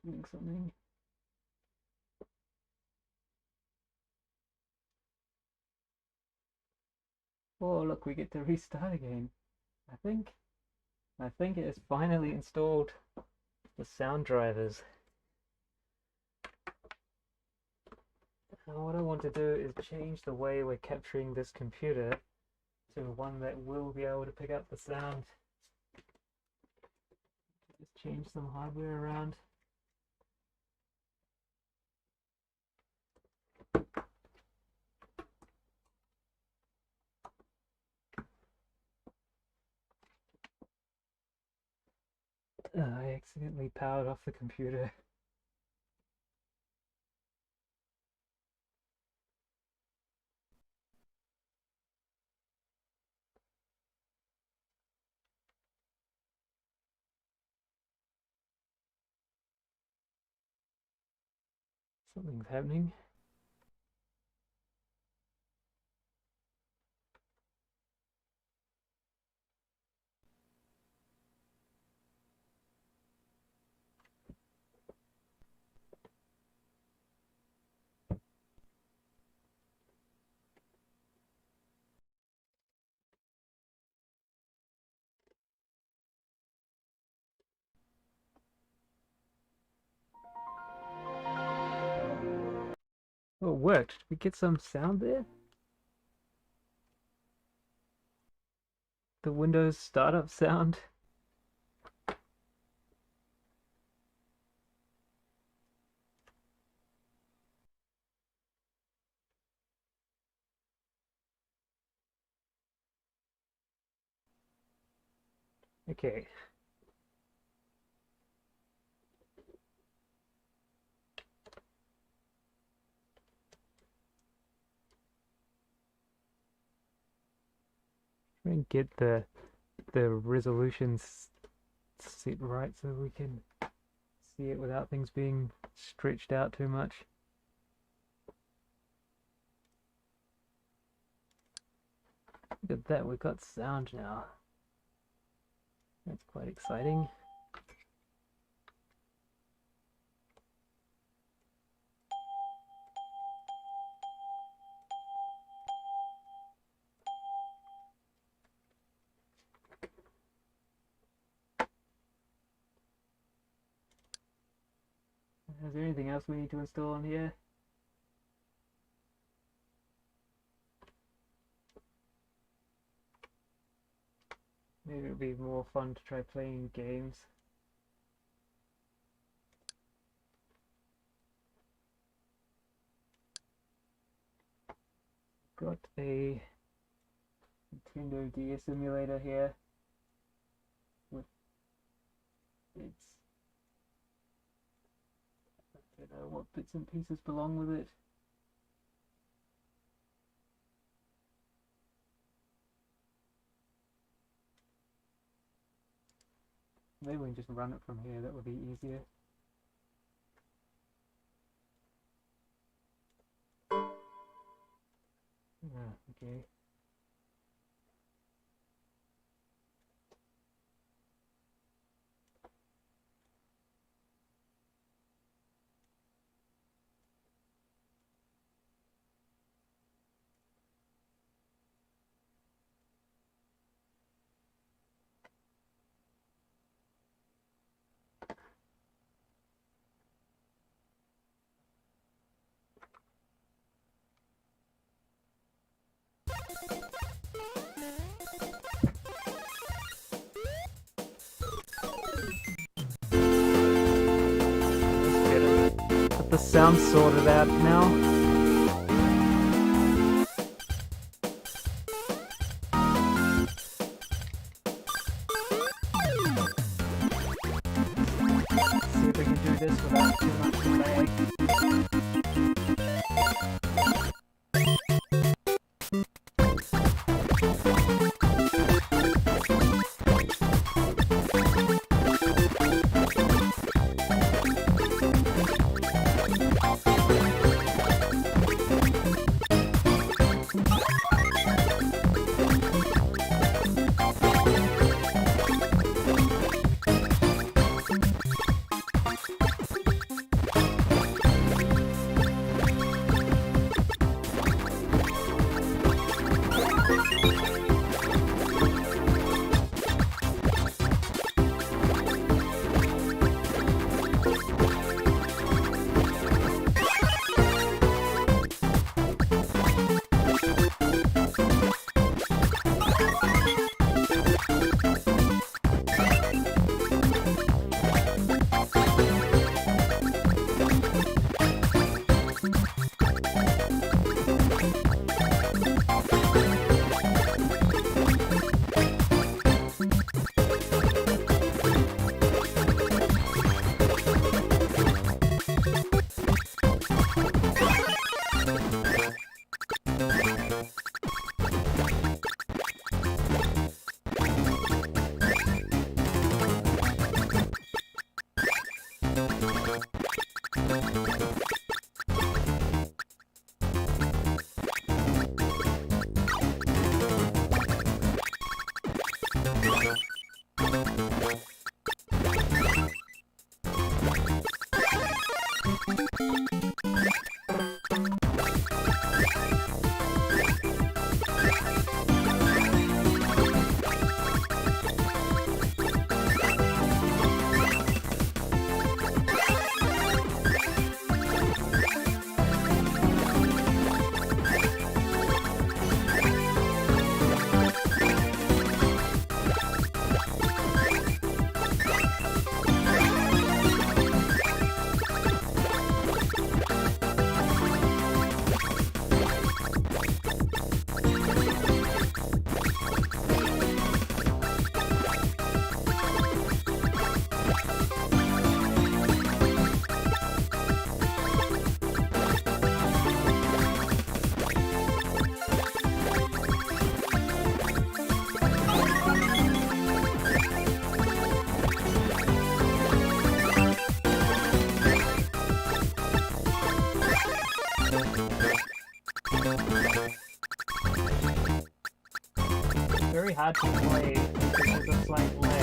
Doing something. Oh, look, we get to restart again. I think it has finally installed the sound drivers. Now what I want to do is change the way we're capturing this computer to one that will be able to pick up the sound. Just change some hardware around. I accidentally powered off the computer. Something's happening. Oh, it worked. Did we get some sound there? The Windows startup sound. Okay. Try and get the resolutions set right so we can see it without things being stretched out too much. Look at that, we've got sound now. That's quite exciting. Is there anything else we need to install on here? Maybe it'll be more fun to try playing games. Got a Nintendo DS emulator here with its, I don't know what bits and pieces belong with it. Maybe we can just run it from here, that would be easier. Okay. Got the sound sorted out now. See if we can do this without too much lag. Very hard to play because there's a slight lag.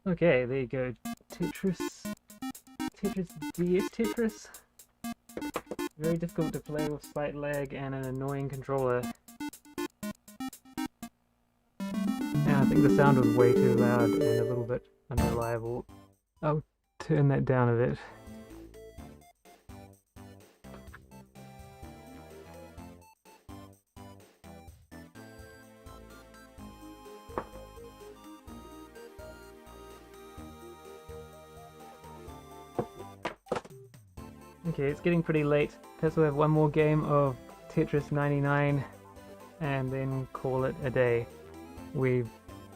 Okay, there you go. Tetris DS Tetris. Very difficult to play with slight lag and an annoying controller. And I think the sound was way too loud and a little bit unreliable. I'll turn that down a bit. Okay, it's getting pretty late. Perhaps we'll have one more game of Tetris 99 and then call it a day. We've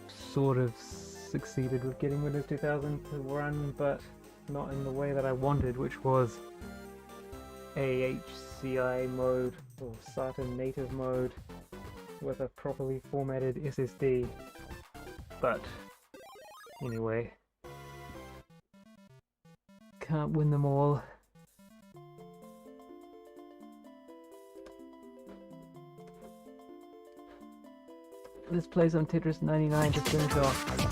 sort of succeeded with getting Windows 2000 to run, but not in the way that I wanted, which was AHCI mode or SATA native mode with a properly formatted SSD. But anyway, can't win them all. Let's play some Tetris 99 to finish off.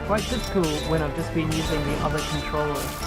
Quite difficult when I've just been using the other controllers.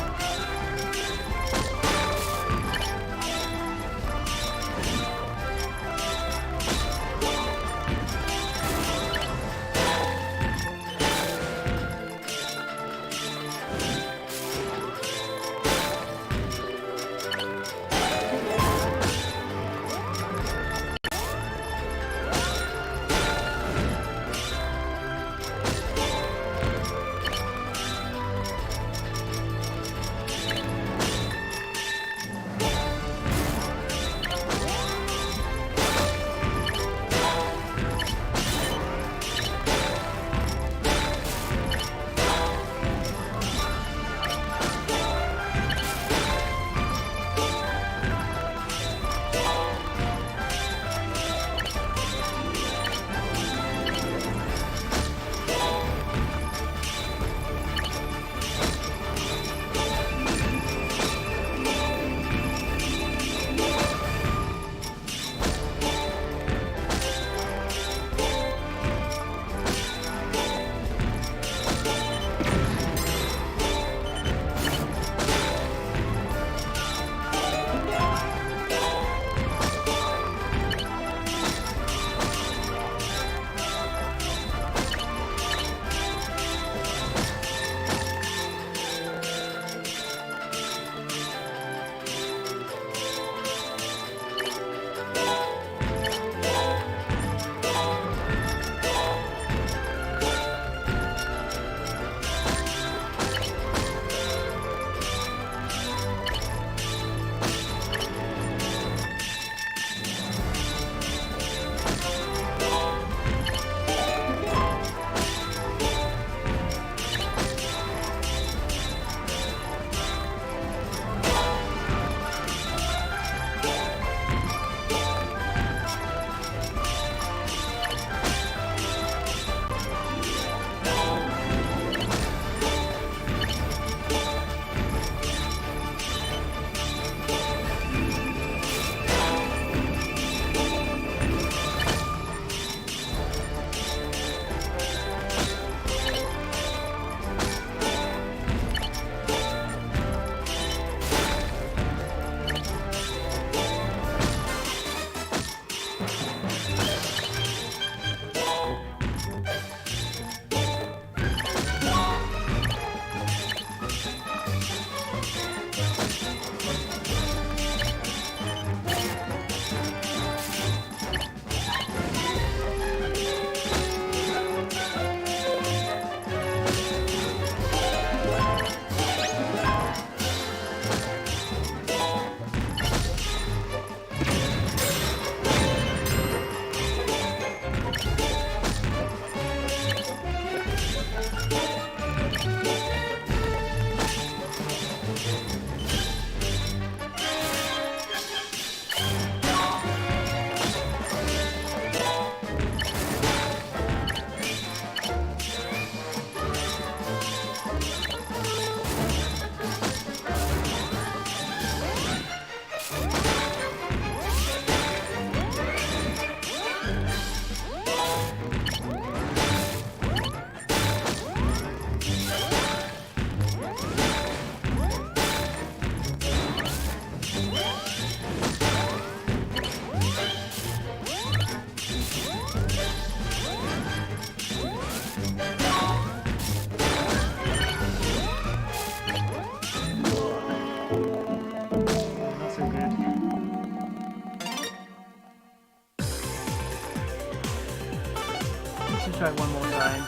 Let's try it one more time.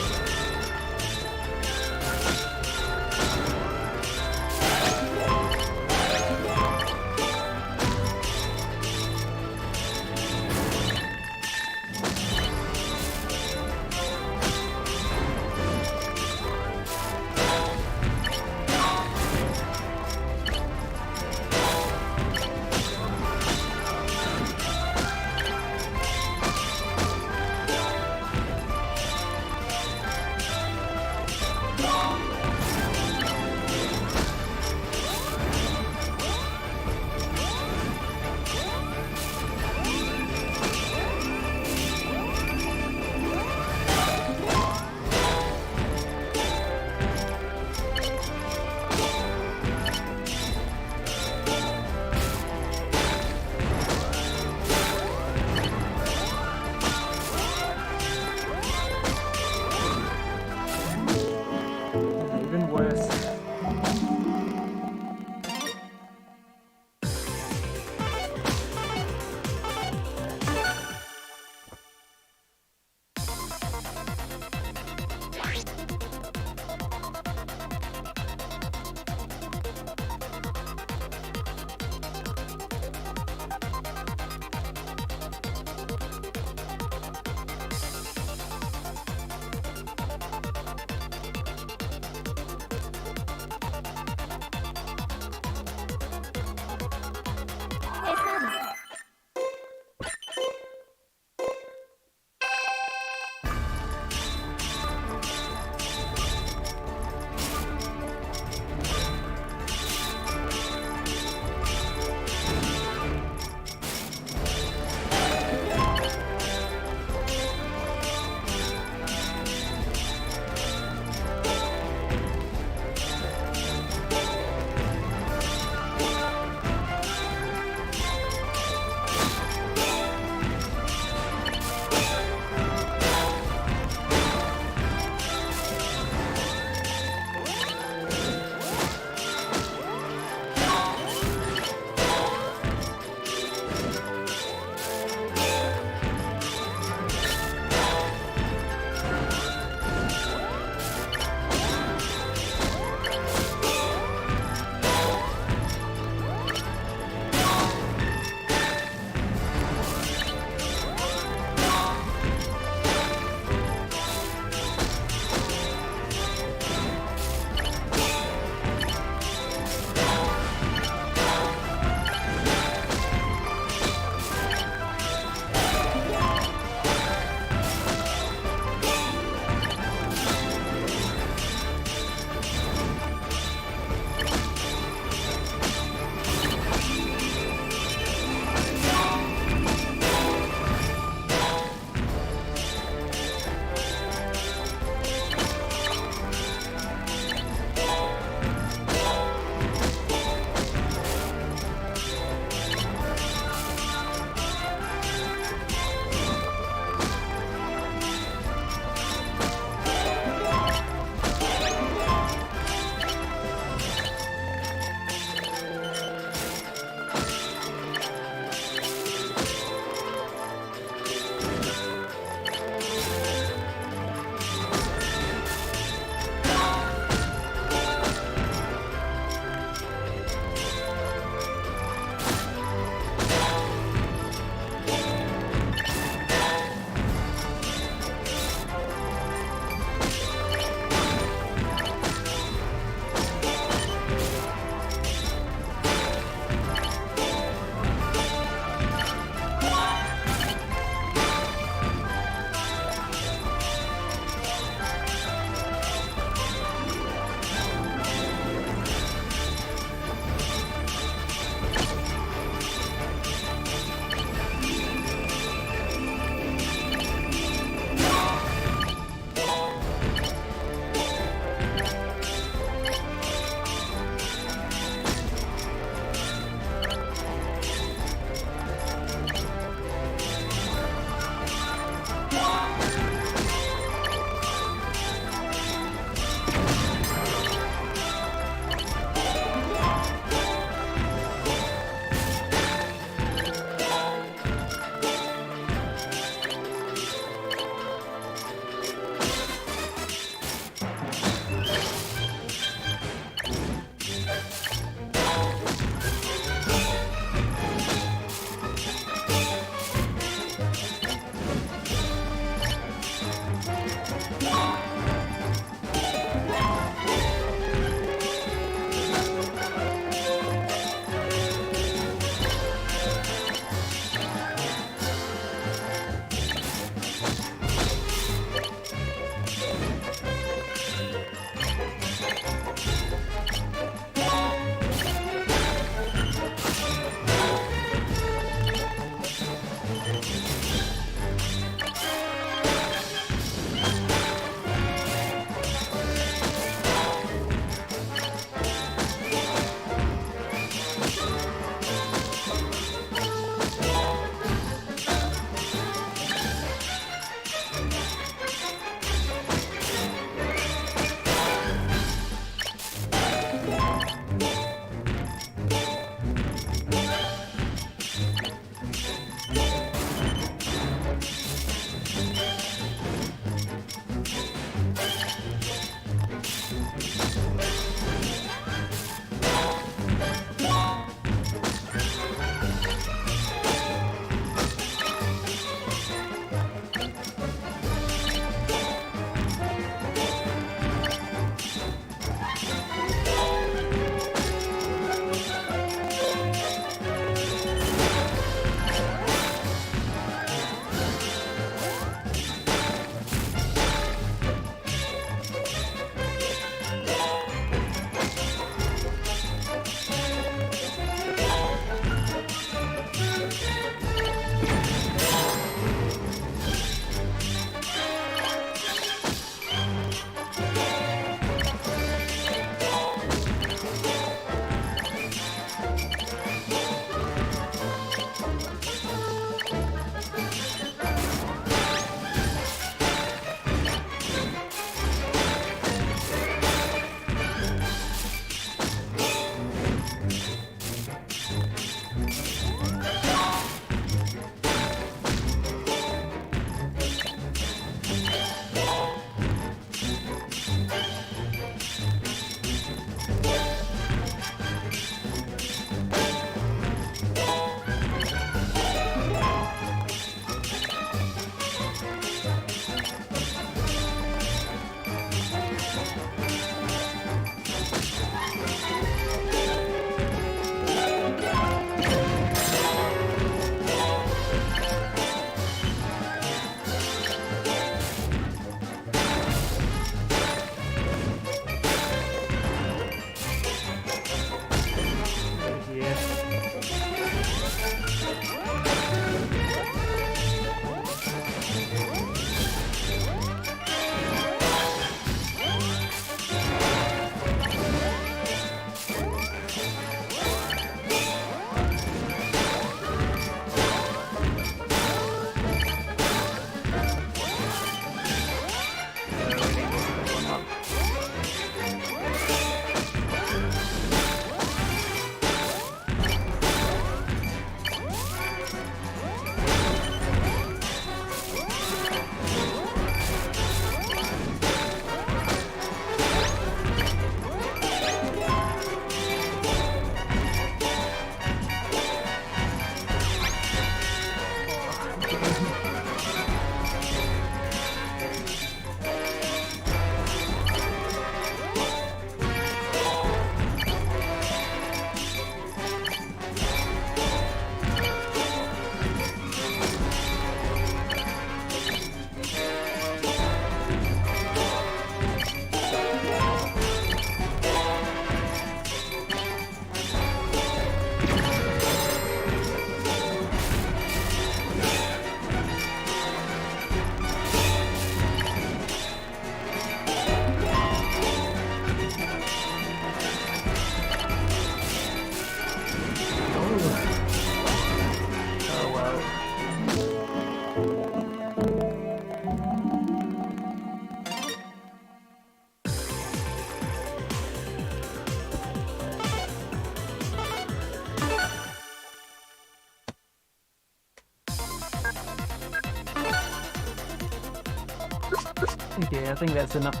Okay, I think that's enough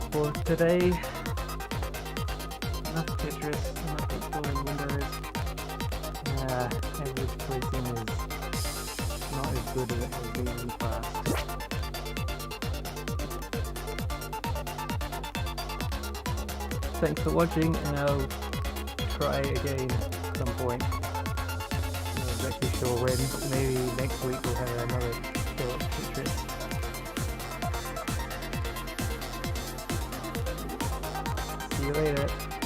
for today. Enough Tetris, enough exploring Windows. Average placing is not as good as really fast. thanks for watching, and I'll try again at some point. Not exactly sure when. Maybe next week we'll have another short Tetris. See you later.